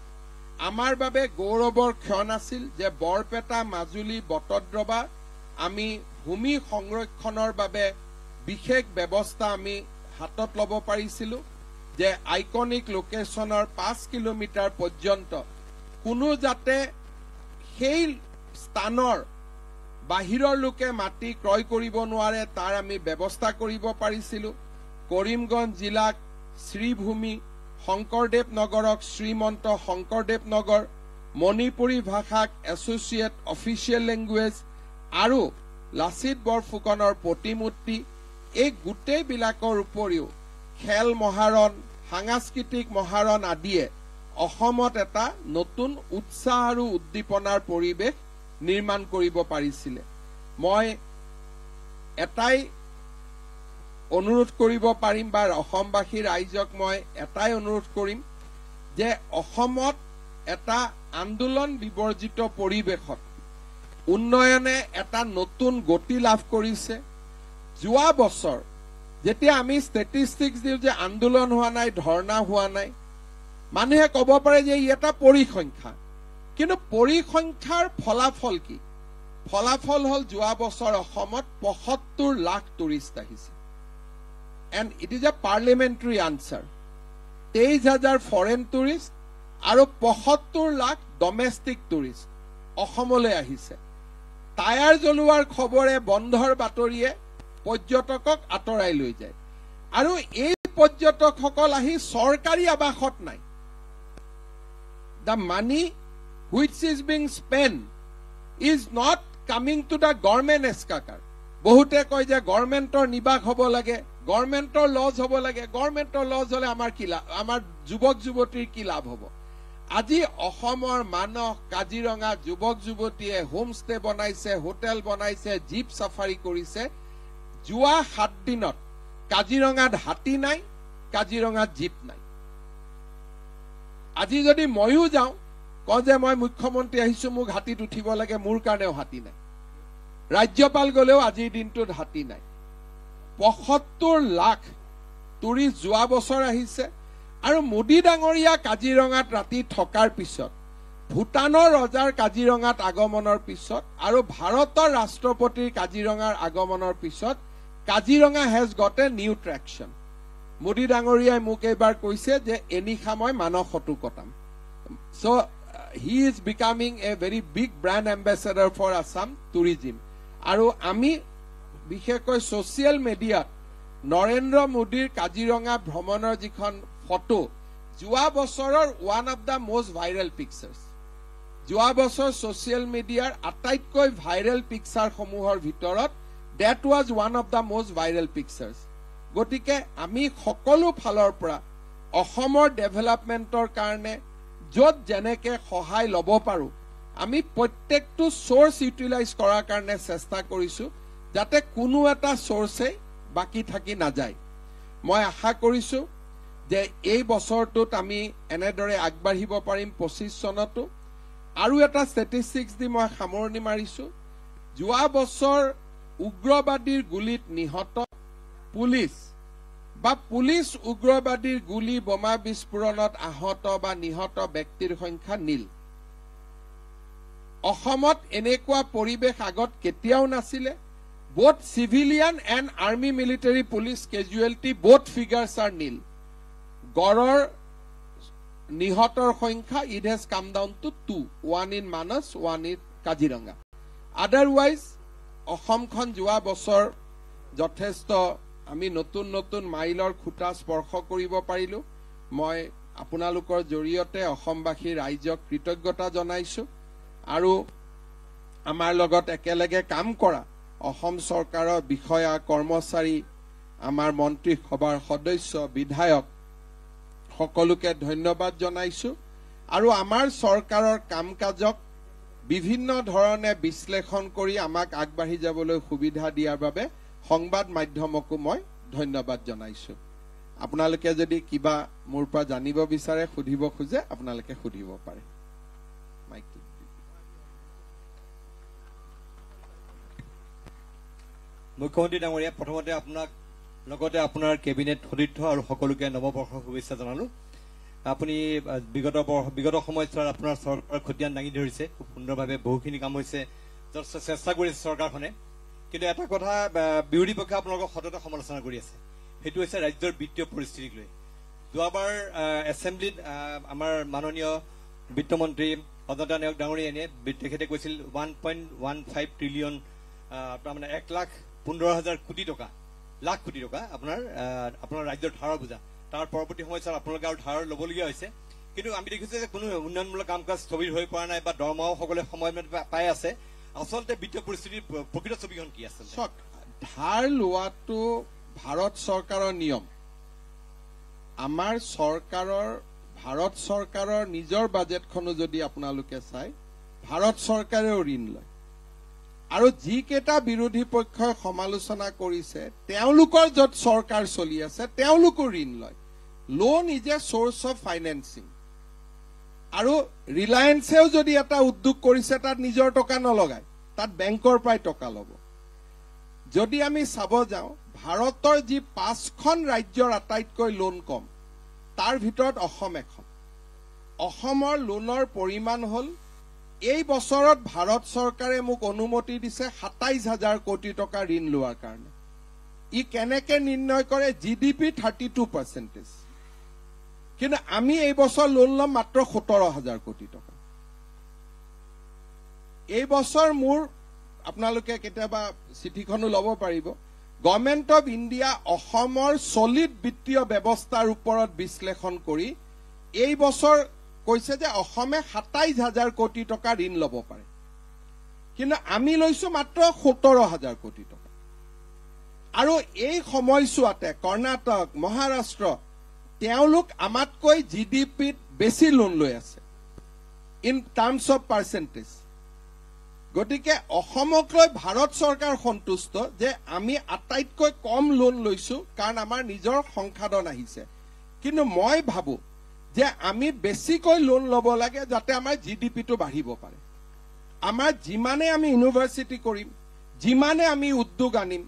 আমাৰ বাবে গৌৰৱৰ ক্ষণ আছিল যে বৰপেটা মাজুলী বটদ্ৰৱা আমি ভূমি সংৰক্ষণৰ বাবে বিশেষ ব্যৱস্থা আমি হাতত ল'ব পাৰিছিলো যে আইকনিক লোকেশনৰ 5 কিলোমিটাৰ পৰ্যন্ত কোনো যাতে সেই স্থানৰ বাহিৰৰ লোকে মাটি ক্ৰয় কৰিব নোৱাৰে তাৰ আমি ব্যৱস্থা কৰিব পাৰিছিলো কৰিমগঞ্জ জিলাক শ্ৰীভূমি শংকৰদেৱ নগৰক শ্ৰীমন্ত শংকৰদেৱ নগৰ মণিপুৰী ভাষাক এছ'চিয়েট অফিচিয়েল লেংগুৱেজ আৰু লাচিত বৰফুকনৰ প্ৰতিমূৰ্তি এই গুটেই বিলাকৰ উপৰিও খেল মহাৰণ সাংস্কৃতিক মহাৰণ আদিয়ে অসমত এটা নতুন উৎসাহ আৰু উদ্দীপনাৰ পৰিৱেশ নিৰ্মাণ কৰিব পাৰিছিল মই এটাই অনুৰোধ কৰিব পাৰিম বা অসমবাসী ৰাইজক মই এটাই অনুৰোধ কৰিম যে অসমত এটা আন্দোলন বিবৰ্জিত পৰিৱেশত উন্নয়নে এটা নতুন গতি লাভ কৰিছে যোৱা বছৰ যেতিয়া আমি ষ্টেটিষ্টিক্স দিওঁ যে আন্দোলন হোৱা নাই ধৰ্ণা হোৱা নাই মানুহে ক'ব পাৰে যে ই এটা পৰিসংখ্যা কিন্তু পৰিসংখ্যাৰ ফলাফল কি ফলাফল হল যোৱা বছৰ অসমত ৭৫ লাখ টুৰিষ্ট আহিছে and it is A parliamentary answer ২৩,০০০ foreign tourist আৰু ৭৫ লাখ ডমেষ্টিক টুৰিষ্ট অসমলৈ আহিছে টায়াৰ জ্বলোৱাৰ খবৰে বন্ধৰ বাতৰিয়ে পৰ্যটকক আঁতৰাই লৈ যায় আৰু এই পৰ্যটকসকল আহি চৰকাৰী আৱাসত নাই the money which is being spent is not coming to the government এস্কাকাৰ বহুতে কয় যে গভৰ্ণমেণ্টৰ নিবাস হ'ব লাগে গভৰ্ণমেণ্টৰ লজ হ'ব লাগে গভৰ্ণমেণ্টৰ লজ হলে আমাৰ কি লাভ আমাৰ যুৱক যুৱতীৰ কি লাভ হ'ব আজি অসমৰ মানস কাজিৰঙা যুৱক যুৱতীয়ে হোমষ্টে বনাইছে হোটেল বনাইছে জীপ সাফাৰী কৰিছে যোৱা ৭ দিনত কাজিৰঙাত হাতী নাই কাজিৰঙাত জীপ নাই আজি যদি ময়ো যাওঁ কওঁ যে মই মুখ্যমন্ত্ৰী আহিছো মোক হাতীত উঠিব লাগে মোৰ কাৰণেও হাতী নাই ৰাজ্যপাল গলেও আজিৰ দিনটোত হাতী নাই ৭৫ লাখ টুৰিষ্ট যোৱা বছৰ আহিছে আৰু মোদী ডাঙৰীয়া কাজিৰঙাত ৰাতি থকাৰ পিছত ভূটানৰ ৰজাৰ কাজিৰঙাত আগমনৰ পিছত আৰু ভাৰতৰ ৰাষ্ট্ৰপতিৰ কাজিৰঙাৰ আগমনৰ পিছত Kaziranga has got a new traction Modi ডাঙৰীয়াই মোক এবাৰ কৈছে যে এনিশা মই মানসতো কটাম so' he is becoming a very big brand ambassador for Assam tourism আৰু আমি বিশেষকৈ ছচিয়েল মিডিয়াত নৰেন্দ্ৰ মোদীৰ কাজিৰঙা ভ্ৰমণৰ যিখন ফটো যোৱা বছৰৰ one of the most viral pictures যোৱা বছৰ ছচিয়েল মিডিয়াৰ আটাইতকৈ ভাইৰেল পিকচাৰসমূহৰ ভিতৰত that was one of the most viral pictures গতিকে আমি সকলো ফালৰ পৰা অসমৰ ডেভেলপমেণ্টৰ কাৰণে য'ত যেনেকে সহায় ল'ব পাৰো আমি প্ৰত্যেকটো সোৰ্স ইউটিলাইজ কৰাৰ কাৰণে চেষ্টা কৰিছো যাতে কোনো এটা সোৰ্সে বাকি থাকি নাযায় মই আশা কৰিছো যে এই বছৰটোত আমি এনেদৰে আগবাঢ়িব পাৰিম ২৫ চনতো আৰু এটা ষ্টেটিষ্টিক্স দি মই সামৰণি মাৰিছো যোৱা বছৰ উগ্ৰবাদীৰ গুলিত নিহত পুলিচ বা পুলিচ উগ্ৰবাদীৰ গুলি বোমা বিস্ফোৰণত আহত বা নিহত ব্যক্তিৰ সংখ্যা নীল অসমত এনেকুৱা পৰিবেশ আগত কেতিয়াও নাছিলে both civilian and army military police casualty both figures are nil গড়ৰ নিহতৰ সংখ্যা it has come down to 2 one in Manas one in Kaziranga otherwise অসমখন যোৱা বছৰ যথেষ্ট আমি নতুন নতুন মাইলৰ খুঁটা স্পৰ্শ কৰিব পাৰিলো মই আপোনালোকৰ জৰিয়তে অসমবাসী ৰাইজক কৃতজ্ঞতা জনাইছো আৰু আমাৰ লগত একেলগে কাম কৰা অসম চৰকাৰৰ বিষয়া কৰ্মচাৰী আমাৰ মন্ত্ৰী সভাৰ সদস্য বিধায়ক সকলোকে ধন্যবাদ জনাইছো আৰু আমাৰ চৰকাৰৰ কামকাজক বিভিন্ন ধৰণে বিশ্লেষণ কৰি আমাক আগবাঢ়ি যাবলৈ সুবিধা দিয়াৰ বাবে সংবাদ মাধ্যমকো মই ধন্যবাদ জনাইছো আপোনালোকে যদি কিবা মোৰ পৰা জানিব বিচাৰে সুধিব খোজে আপোনালোকে সুধিব পাৰে মাইক মুখ্যমন্ত্ৰী ডাঙৰীয়া প্ৰথমতে আপোনাক লগতে আপোনাৰ কেবিনেট সতীৰ্থ আৰু সকলোকে নৱবৰ্ষৰ শুভেচ্ছা জনালো আপুনি বিগত সময়ছোৱাত আপোনাৰ চৰকাৰ খতিয়ান দাঙি ধৰিছে খুব সুন্দৰভাৱে বহুখিনি কাম হৈছে চেষ্টা কৰিছে চৰকাৰখনে কিন্তু এটা কথা বিৰোধী পক্ষে আপোনালোকক সততে সমালোচনা কৰি আছে সেইটো হৈছে ৰাজ্যৰ বিত্তীয় পৰিস্থিতিক লৈ যোৱাবাৰ এছেম্বলিত আমাৰ মাননীয় বিত্তমন্ত্ৰী অজন্তা নায়ক ডাঙৰীয়াই তেখেতে কৈছিল 1.15 ট্ৰিলিয়ন তাৰমানে 1,15,000 কোটি টকা লাখ কোটি টকা আপোনাৰ ৰাজ্যৰ ধাৰৰ বোজা তাৰ পৰৱৰ্তী সময়ছোৱাত আপোনালোকে আৰু ধাৰ ল'বলগীয়া হৈছে কিন্তু আমি দেখিছো যে কোনো উন্নয়নমূলক কাম কাজ স্থবিৰ হৈ পৰা নাই বা দৰমহাও সকলোৱে সময়মতে পাই আছে আচলতে বিত্তীয় পৰিস্থিতিৰ প্ৰকৃত ছবিখন কি আছে ধাৰ লোৱাটো ভাৰত চৰকাৰৰ নিয়ম আমাৰ চৰকাৰৰ ভাৰত চৰকাৰৰ নিজৰ বাজেটখনো যদি আপোনালোকে চাই ভাৰত চৰকাৰেও ঋণ লয় আৰু যিকেইটা বিৰোধী পক্ষই সমালোচনা কৰিছে তেওঁলোকৰ য'ত চৰকাৰ চলি আছে তেওঁলোকো ঋণ লয় loan is a source of financing আৰু ৰিলায়েন্সেও যদি এটা উদ্যোগ কৰিছে তাত নিজৰ টকা নলগায় তাত বেংকৰ পৰাই টকা ল'ব যদি আমি চাব যাওঁ ভাৰতৰ যি 5খন ৰাজ্যৰ আটাইতকৈ লোন কম তাৰ ভিতৰত অসম এখন অসমৰ লোনৰ পৰিমাণ হ'ল এই বছৰত ভাৰত চৰকাৰে মোক অনুমতি দিছে ২৭,০০০ কোটি টকা ঋণ লোৱাৰ কাৰণে। ই কেনেকে নিৰ্ণয় কৰে? GDP 32%। কিন্তু আমি এই বছৰ লোন ল'ম মাত্ৰ ১৭,০০০ কোটি টকা। এই বছৰ মোৰ আপোনালোকে কেতিয়াবা চিঠিখনো ল'ব পাৰিব, গভৰ্ণমেণ্ট অফ ইণ্ডিয়া অসমৰ চলিড বিত্তীয় ব্যৱস্থাৰ ওপৰত বিশ্লেষণ কৰি এই বছৰ কৈছে যে অসমে ২৭,০০০ কোটি টকা ঋণ ল'ব পাৰে, কিন্তু আমি লৈছো মাত্ৰ ১৭,০০০ কোটি টকা। আৰু এই সময়ছোৱাতে কৰ্ণাটক, মহাৰাষ্ট্ৰ তেওঁলোক আমাতকৈ GDPত বেছি লোন লৈ আছে ইন টাৰ্মছ অফ পাৰ্চেণ্টেজ। গতিকে অসমক লৈ ভাৰত চৰকাৰ সন্তুষ্ট যে আমি আটাইতকৈ কম লোন লৈছো, কাৰণ আমাৰ নিজৰ সংসাধন আহিছে। কিন্তু মই ভাবো যে আমি বেছিকৈ লোন ল'ব লাগে যাতে আমাৰ GDPটো বাঢ়িব পাৰে। আমাৰ যিমানে আমি ইউনিভাৰ্চিটি কৰিম, যিমানে আমি উদ্যোগ আনিম,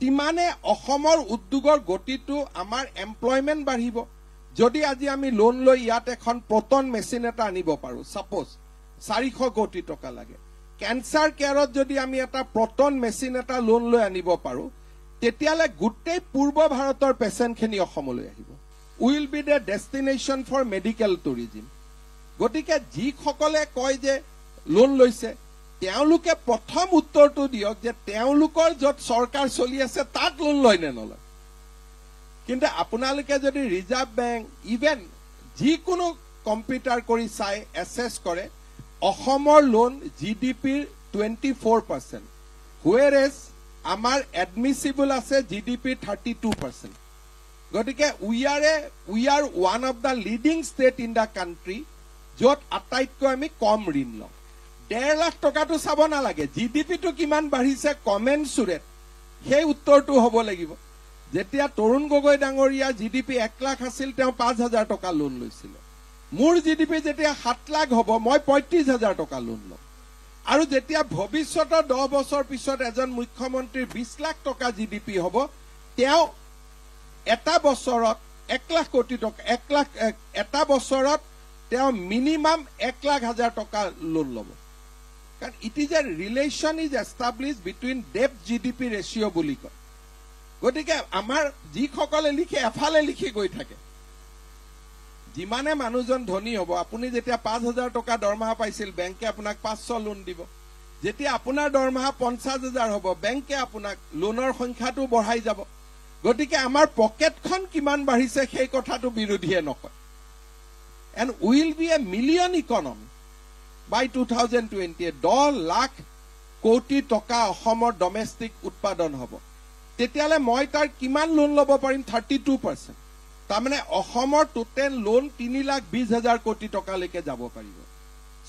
তিমানে অসমৰ উদ্যোগৰ গতিটো আমাৰ এমপ্লয়মেণ্ট বাঢ়িব। যদি আজি আমি লোন লৈ ইয়াত এখন প্ৰটন মেচিন এটা আনিব পাৰো, ছাপোজ ৪০০ কোটি টকা লাগে, কেঞ্চাৰ কেয়াৰত যদি আমি এটা প্ৰটন মেচিন এটা লোন লৈ আনিব পাৰো, তেতিয়ালে গোটেই পূৰ্ব ভাৰতৰ পেচেণ্টখিনি অসমলৈ আহিব। Will be the destination for medical tourism. গতিকে যিসকলে কয় যে লোন লৈছে, তেওঁলোকে প্ৰথম উত্তৰটো দিয়ক যে তেওঁলোকৰ য'ত চৰকাৰ চলি আছে তাত লোন লয় নে নলয়। কিন্তু আপোনালোকে যদি ৰিজাৰ্ভ বেংক, ইভেন যিকোনো কম্পিউটাৰ কৰি চাই এছেছ কৰে, অসমৰ লোন GDPৰ 24%, হুৱেৰ এজ আমাৰ এডমিচিবল আছে GDPৰ 32%। গতিকে we are one of the leading state in the country য'ত আটাইতকৈ আমি কম ঋণ লওঁ। ১.৫ লাখ টকাটো চাব নালাগে, GDPটো কিমান বাঢ়িছে কমেনচুৰেট সেই উত্তৰটো হ'ব লাগিব। যেতিয়া তৰুণ গগৈ ডাঙৰীয়া GDP ১ লাখ আছিল, তেওঁ ৫,০০০ টকা লোন লৈছিলে। মোৰ GDP যেতিয়া ৭ লাখ হ'ব, মই ৩৫,০০০ টকা লোন ল'ম। আৰু যেতিয়া ভৱিষ্যতৰ ১০ বছৰ পিছত এজন মুখ্যমন্ত্ৰীৰ ২০ লাখ টকা GDP হ'ব, তেওঁ এটা বছৰত ১ লাখ কোটি টকা, এটা বছৰত তেওঁ মিনিমাম ১,০০,০০০ টকা লোন ল'ব। কাৰণ it is a relation is establish between ডেপ্ট GDP ৰেচিঅ' বুলি কয়। গতিকে আমাৰ যিসকলে লিখে এফালে লিখি গৈ থাকে, যিমানে মানুহজন ধনী হ'ব, আপুনি যেতিয়া ৫,০০০ টকা দৰমহা পাইছিল, বেংকে আপোনাক ৫০০ লোন দিব। যেতিয়া আপোনাৰ দৰমহা ৫০,০০০ হ'ব, বেংকে আপোনাক লোনৰ সংখ্যাটো বঢ়াই যাব। গতিকে আমাৰ পকেটখন কিমান বাঢ়িছে সেই কথাটো বিৰোধীয়ে নকয়। And will be a million economy by 2020। ১০ lakh crore টকা অসমৰ ডমেষ্টিক উৎপাদন হ'ব। তেতিয়াহ'লে মই তাৰ কিমান লোন ল'ব পাৰিম? 32%। তাৰমানে অসমৰ টোটেল লোন ৩,২০,০০০ কোটি টকালৈকে যাব পাৰিব।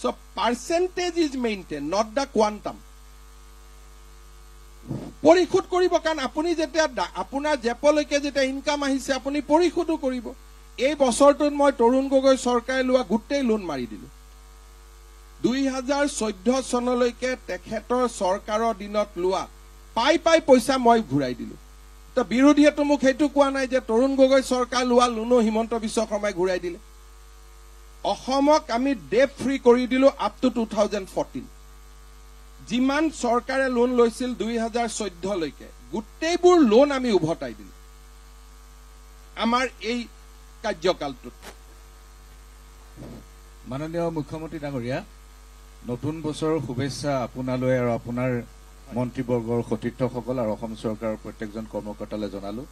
So' percentage is maintain, not the quantum. পৰিশোধ কৰিব, কাৰণ আপুনি যেতিয়া আপোনাৰ জেপলৈকে যেতিয়া ইনকাম আহিছে আপুনি পৰিশোধো কৰিব। এই বছৰটোত মই তৰুণ গগৈ চৰকাৰে লোৱা গোটেই লোন মাৰি দিলো। ২০১৪ চনলৈকে তেখেতৰ চৰকাৰৰ দিনত লোৱা পাই পইচা মই ঘূৰাই দিলো। তো বিৰোধীয়েতো মোক সেইটো কোৱা নাই যে তৰুণ গগৈ চৰকাৰ লোৱা লোনো হিমন্ত বিশ্ব শৰ্মাই ঘূৰাই দিলে। অসমক আমি ডেপ ফ্ৰী কৰি দিলো আপ টু 2014। যিমান চৰকাৰে লোন লৈছিল ২০১৪লৈকে গোটেইবোৰ লোন আমি উভতাই দিলো আমাৰ এই কাৰ্যকালটোত। মাননীয় মুখ্যমন্ত্ৰী ডাঙৰীয়া, নতুন বছৰৰ শুভেচ্ছা আপোনালৈ আৰু আপোনাৰ মন্ত্ৰীবৰ্গৰ সতীৰ্থসকল আৰু অসম চৰকাৰৰ প্ৰত্যেকজন কৰ্মকৰ্তালৈ জনালো।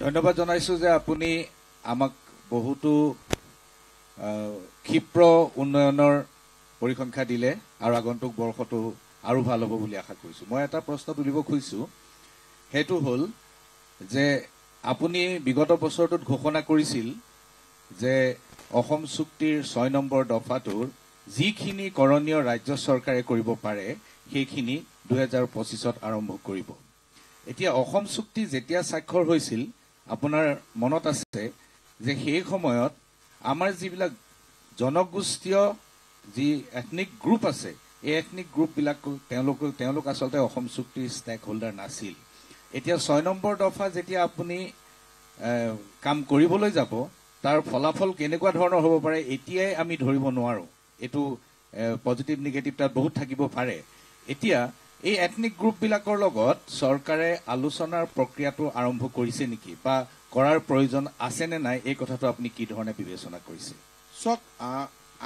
ধন্যবাদ জনাইছো যে আপুনি আমাক বহুতো ক্ষীপ্ৰ উন্নয়নৰ পৰিসংখ্যা দিলে আৰু আগন্তুক বৰ্ষটো আৰু ভাল হ'ব বুলি আশা কৰিছো। মই এটা প্ৰশ্ন তুলিব খুজিছো, সেইটো হ'ল যে আপুনি বিগত বছৰটোত ঘোষণা কৰিছিল যে অসম চুক্তিৰ ৬ নম্বৰ দফাটোৰ যিখিনি কৰণীয় ৰাজ্য চৰকাৰে কৰিব পাৰে সেইখিনি ২০২৫ত আৰম্ভ কৰিব। এতিয়া অসম চুক্তি যেতিয়া স্বাক্ষৰ হৈছিল, আপোনাৰ মনত আছে যে সেই সময়ত আমাৰ যিবিলাক জনগোষ্ঠীয় যি এথনিক গ্ৰুপ আছে, এই এথনিক গ্ৰুপবিলাক তেওঁলোক আচলতে অসম চুক্তিৰ ষ্টেক হোল্ডাৰ নাছিল। এতিয়া ৬ নম্বৰ দফা যেতিয়া আপুনি কাম কৰিবলৈ যাব, তাৰ ফলাফল কেনেকুৱা ধৰণৰ হ'ব পাৰে এতিয়াই আমি ধৰিব নোৱাৰো। এইটো পজিটিভ নিগেটিভ তাত বহুত থাকিব পাৰে এতিয়া এই এথনিক গ্ৰুপবিলাকৰ লগত চৰকাৰে আলোচনাৰ প্ৰক্ৰিয়াটো আৰম্ভ কৰিছে নেকি বা কৰাৰ প্ৰয়োজন আছে নে নাই এই কথাটো আপুনি কি ধৰণে বিবেচনা কৰিছে চাওক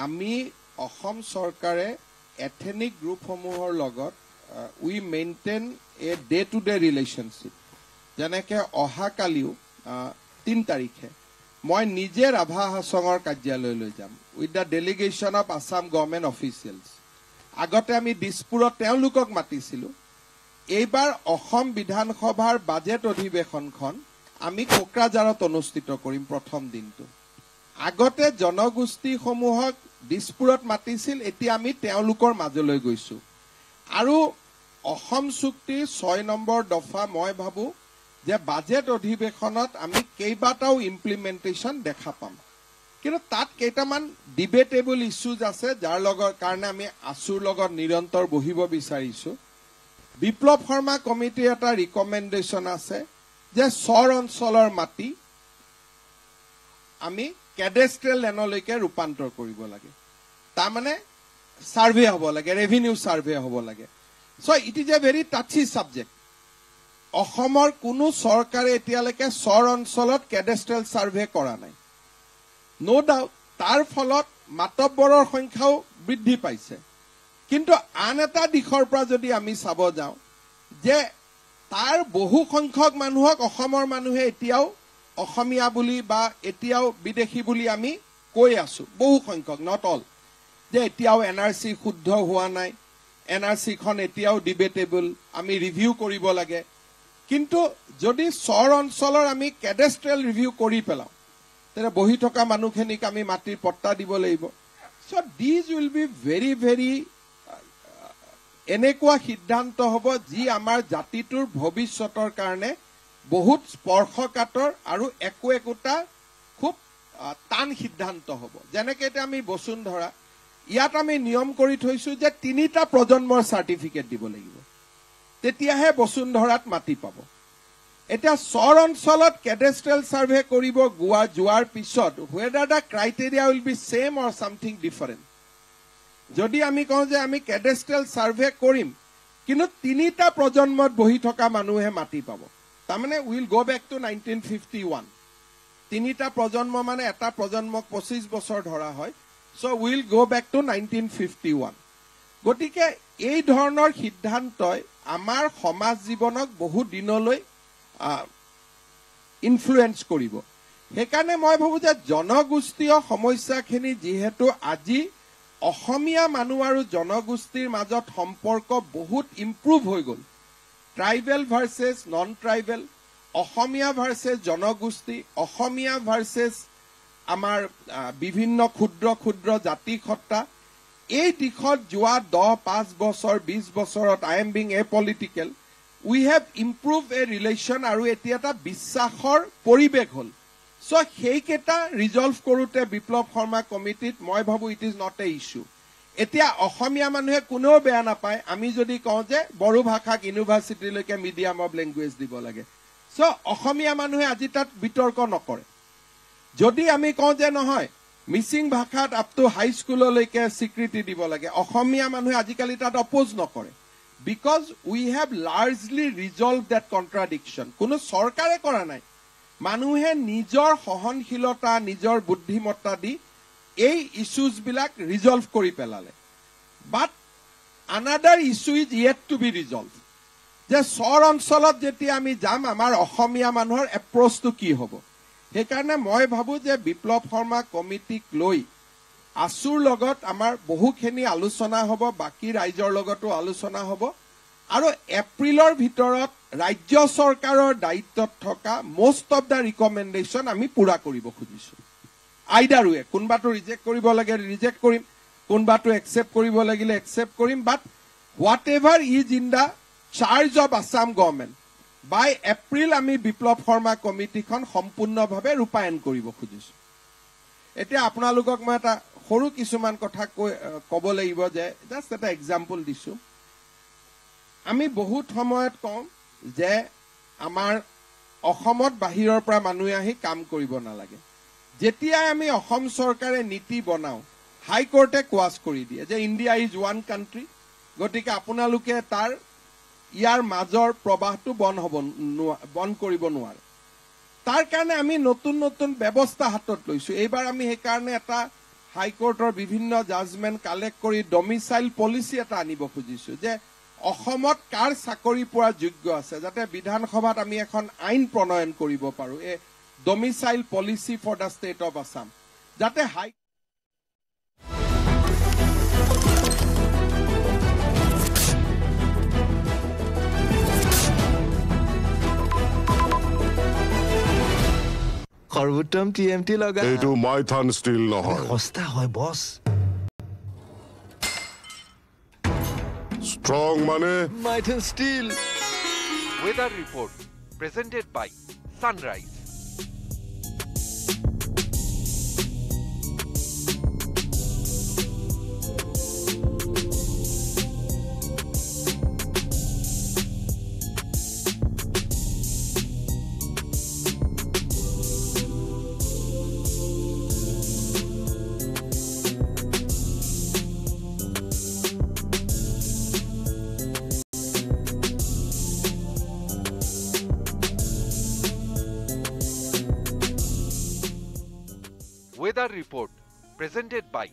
আমি অসম চৰকাৰে এথনিক গ্ৰুপসমূহৰ লগত we maintain a day to day relationship যেনেকৈ অহাকালিও 3 তাৰিখে মই নিজে ৰাভা হাছঙৰ কাৰ্যালয়লৈ যাম with the delegation of Assam government officials আগতে আমি দিছপুৰত তেওঁলোকক মাতিছিলোঁ এইবাৰ অসম বিধানসভাৰ বাজেট অধিৱেশনখন আমি কোকৰাঝাৰত অনুষ্ঠিত কৰিম প্ৰথম দিনটো আগতে জনগোষ্ঠীসমূহক দিছপুৰত মাতিছিল এতিয়া আমি তেওঁলোকৰ মাজলৈ গৈছোঁ আৰু অসম চুক্তিৰ 6 নম্বৰ দফা মই ভাবোঁ যে বাজেট অধিৱেশনত আমি কেইবাটাও ইমপ্লিমেণ্টেশ্যন দেখা পাম কিন্তু তাত কেইটামান ডিবেটেবল ইছ্যুজ আছে যাৰ লগত কাৰণে আমি আছুৰ লগত নিৰন্তৰ বহিব বিচাৰিছোঁ বিপ্লৱ শৰ্মা কমিটিৰ এটা ৰিকমেণ্ডেশ্যন আছে যে চৰ অঞ্চলৰ মাটি আমি কেডেষ্ট্ৰেল লেণ্ডলৈকে ৰূপান্তৰ কৰিব লাগে তাৰমানে ছাৰ্ভে হ'ব লাগে ৰেভিনিউ ছাৰ্ভে হ'ব লাগে so' it is a very touchy subject অসমৰ কোনো চৰকাৰে এতিয়ালৈকে চৰ অঞ্চলত কেডেষ্ট্ৰেল ছাৰ্ভে কৰা নাই নো ডাউট তাৰ ফলত মাতব্বৰৰ সংখ্যাও বৃদ্ধি পাইছে কিন্তু আন এটা দিশৰ পৰা যদি আমি চাব যাওঁ যে তাৰ বহু সংখ্যক মানুহক অসমৰ মানুহে এতিয়াও অসমীয়া বুলি বা এতিয়াও বিদেশী বুলি আমি কৈ আছো বহু সংখ্যক নট অল যে এতিয়াও এনআৰচি শুদ্ধ হোৱা নাই এনআৰচিখন এতিয়াও ডিবেটেবল আমি ৰিভিউ কৰিব লাগে কিন্তু যদি চৰ অঞ্চলৰ আমি কেডেষ্ট্ৰেল ৰিভিউ কৰি পেলাওঁ তেনে বহি থকা মানুহখিনিক আমি মাটিৰ পট্টা দিব লাগিব so' this will be very very এনেকুৱা সিদ্ধান্ত হ'ব যি আমাৰ জাতিটোৰ ভৱিষ্যতৰ কাৰণে বহুত স্পৰ্শকাতৰ আৰু একোটা খুব টান সিদ্ধান্ত হ'ব যেনেকৈ এতিয়া আমি বসুন্ধৰা ইয়াত আমি নিয়ম কৰি থৈছোঁ যে 3টা প্ৰজন্মৰ চাৰ্টিফিকেট দিব লাগিব তেতিয়াহে বসুন্ধৰাত মাটি পাব এতিয়া চৰ অঞ্চলত কেডেষ্ট্ৰেল ছাৰ্ভে কৰিব যোৱাৰ পিছত whether the criteria will be same or something different যদি আমি কওঁ যে আমি কেডেষ্ট্ৰেল ছাৰ্ভে কৰিম কিন্তু 3টা প্ৰজন্মত বহি থকা মানুহে মাটি পাব তাৰমানে উইল গ' বেক টু 1951 3টা প্ৰজন্ম মানে এটা প্ৰজন্মক 25 বছৰ ধৰা হয় চ' উইল গ' বেক টু 1951 গতিকে এই ধৰণৰ সিদ্ধান্তই আমাৰ সমাজ জীৱনক বহু দিনলৈ ইনফ্লুৱেঞ্চ কৰিব সেইকাৰণে মই ভাবোঁ যে জনগোষ্ঠীয় সমস্যাখিনি যিহেতু আজি অসমীয়া মানুহ আৰু জনগোষ্ঠীৰ মাজত সম্পৰ্ক বহুত ইম্প্ৰুভ হৈ গ'ল ট্ৰাইবেল ভাৰ্চেছ নন ট্ৰাইবেল অসমীয়া ভাৰ্চেছ জনগোষ্ঠী অসমীয়া ভাৰ্চেছ আমাৰ বিভিন্ন ক্ষুদ্ৰ ক্ষুদ্ৰ জাতি সত্তা এই দিশত যোৱা 10-5 বছৰ 20 বছৰত I am being a political we have improve A relation আৰু এতিয়া এটা বিশ্বাসৰ পৰিৱেশ হ'ল চ' সেইকেইটা ৰিজল্ভ কৰোঁতে বিপ্লৱ শৰ্মা কমিটিত মই ভাবোঁ it is not a issue এতিয়া অসমীয়া মানুহে কোনেও বেয়া নাপায় আমি যদি কওঁ যে বড়ো ভাষাক ইউনিভাৰ্চিটিলৈকে মিডিয়াম অফ লেংগুৱেজ দিব লাগে চ' অসমীয়া মানুহে আজি তাত বিতৰ্ক নকৰে যদি আমি কওঁ যে নহয় মিচিং ভাষাত আপ টু হাইস্কুললৈকে স্বীকৃতি দিব লাগে অসমীয়া মানুহে আজিকালি তাত অপ'জ নকৰে because we have largely resolve that contradiction কোনো চৰকাৰে কৰা নাই মানুহে নিজৰ সহনশীলতা নিজৰ বুদ্ধিমত্তা দি এই ইছ্যুজবিলাক ৰিজল্ভ কৰি পেলালে but another issue is yet to be resolve যে চৰ অঞ্চলত যেতিয়া আমি যাম আমাৰ অসমীয়া মানুহৰ এপ্ৰ'চটো কি হ'ব সেইকাৰণে মই ভাবোঁ যে বিপ্লৱ শৰ্মা কমিটিক লৈ আছুৰ লগত আমাৰ বহুখিনি আলোচনা হ'ব বাকী ৰাইজৰ লগতো আলোচনা হ'ব আৰু এপ্ৰিলৰ ভিতৰত ৰাজ্য চৰকাৰৰ দায়িত্বত থকা most of the recommendation আমি পুৰা কৰিব খুজিছোঁ আইদাৰ ৱে কোনোবাটো ৰিজেক্ট কৰিব লাগে ৰিজেক্ট কৰিম কোনোবাটো একচেপ্ট কৰিব লাগিলে একচেপ্ট কৰিম but whatever is in the charge of Assam government by April আমি বিপ্লৱ শৰ্মা কমিটিখন সম্পূৰ্ণভাৱে ৰূপায়ণ কৰিব খুজিছোঁ এতিয়া আপোনালোকক মই এটা সৰু কিছুমান কথা ক'ব লাগিব যে জাষ্ট এটা এক্সাম্পল দিছোঁ আমি বহুত সময়ত কওঁ যে আমাৰ অসমত বাহিৰৰ পৰা মানুহে আহি কাম কৰিব নালাগে যেতিয়াই আমি অসম চৰকাৰে নীতি বনাওঁ হাইকোৰ্টে কোৱাছ কৰি দিয়ে যে ইণ্ডিয়া ইজ ওৱান কাণ্ট্ৰি, গতিকে আপোনালোকে তাৰ ইয়াৰ মাজৰ প্ৰবাহটো বন্ধ কৰিব নোৱাৰে। তাৰ কাৰণে আমি নতুন নতুন ব্যৱস্থা হাতত লৈছো। এইবাৰ আমি সেইকাৰণে এটা হাইকোৰ্টৰ বিভিন্ন জাজমেণ্ট কালেক্ট কৰি ডমিচাইল পলিচি এটা আনিব খুজিছো যে অসমত কাৰ চাকৰি পোৱাৰ যোগ্য আছে, যাতে বিধানসভাত আমি এখন আইন প্ৰণয়ন কৰিব পাৰো, এই domicile policy for the state of Assam, যাতে সৰ্বোত্তম TMT লগা এইটো মাইথান ষ্টিল নহয়, সস্তা হয় বছ। ষ্ট্ৰং মানে Maithan steel. Weather report presented by Sunrise. Weather report presented by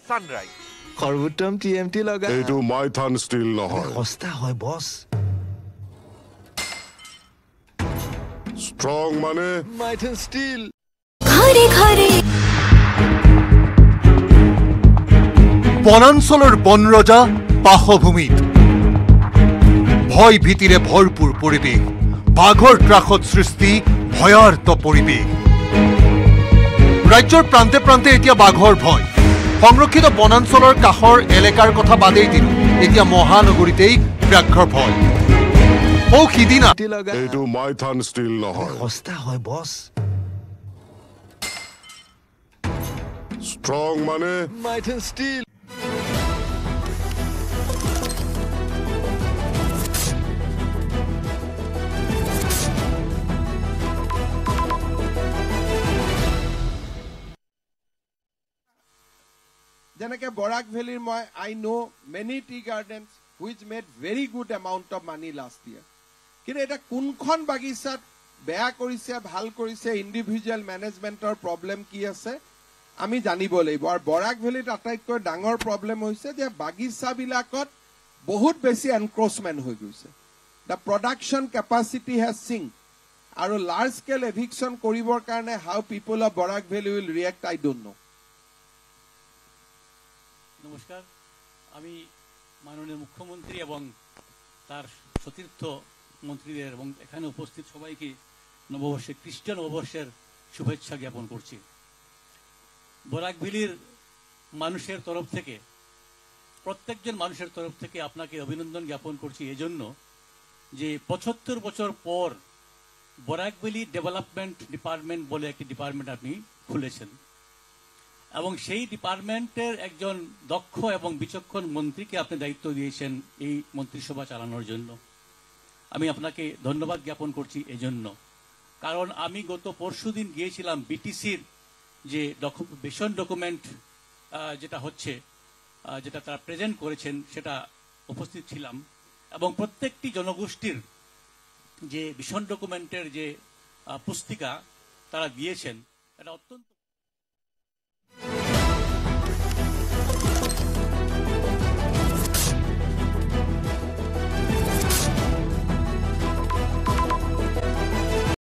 Sunrise. সৰ্বোত্তম TMT লগা এইটো মাইথান ষ্টিল নহয়, সস্তা হয় বছ। ষ্ট্ৰং মানে মাইথান ষ্টিল। ঘৰে ঘৰে বনাঞ্চলৰ বনৰজা বাসভূমিত ভয় ভীতিৰে ভৰপূৰ পৰিৱেশ, বাঘৰ ত্ৰাসত সৃষ্টি ভয়াৰ্ত পৰিৱেশ। ৰাজ্যৰ প্ৰান্তে প্ৰান্তে এতিয়া বাঘৰ ভয়। সংৰক্ষিত বনাঞ্চলৰ কাষৰ এলেকাৰ কথা বাদেই দিলো, এতিয়া মহানগৰীতেই ব্যাঘ্ৰৰ ভয়। সিদিনা এইটো মাইথান ষ্টিল নহয়, সস্তা হয় বছ। ষ্ট্ৰং মানে মাইথান ষ্টিল। যেনেকে বৰাক ভেলীৰ I know many tea gardens which made very good amount of money last year. কিন্তু এটা কোনখন বাগিচাত বেয়া কৰিছে ভাল কৰিছে, ইণ্ডিভিজুৱেল মেনেজমেণ্টৰ প্ৰব্লেম কি আছে আমি জানিব লাগিব। আৰু বৰাক ভেলীত আটাইতকৈ ডাঙৰ প্ৰব্লেম হৈছে যে বাগিচাবিলাকত বহুত বেছি এনক্ৰচমেণ্ট হৈ গৈছে। The production capacity has sink, আৰু লাৰ্জ স্কেল এভিকশ্যন কৰিবৰ কাৰণে how people of Barak valley will react I don't know. নমস্কার, আমি মাননীয় মুখ্যমন্ত্রী এবং তার সতীর্থ মন্ত্রীদের এবং এখানে উপস্থিত সবাইকে নববর্ষের খ্রিস্টান নববর্ষের শুভেচ্ছা জ্ঞাপন করছি। বরাকভেলীর মানুষের তরফ থেকে, প্রত্যেকজন মানুষের তরফ থেকে আপনাকে অভিনন্দন জ্ঞাপন করছি এজন্য যে ৭৫ বছর পর বরাকভেলী ডেভেলপমেন্ট ডিপার্টমেন্ট বলে একটি ডিপার্টমেন্ট আপনি খুলেছেন এবং সেই ডিপার্টমেন্টের একজন দক্ষ এবং বিচক্ষণ মন্ত্রীকে আপনি দায়িত্ব দিয়েছেন এই মন্ত্রিসভা চালানোর জন্য। আমি আপনাকে ধন্যবাদ জ্ঞাপন করছি এজন্য, কারণ আমি গত পরশুদিন গিয়েছিলাম বিটিসির যে ভিশন ডকুমেন্ট যেটা হচ্ছে, যেটা তারা প্রেজেন্ট করেছেন সেটা উপস্থিত ছিলাম এবং প্রত্যেকটি জনগোষ্ঠীর যে ভিশন ডকুমেন্টের যে পুস্তিকা তারা দিয়েছেন এটা অত্যন্ত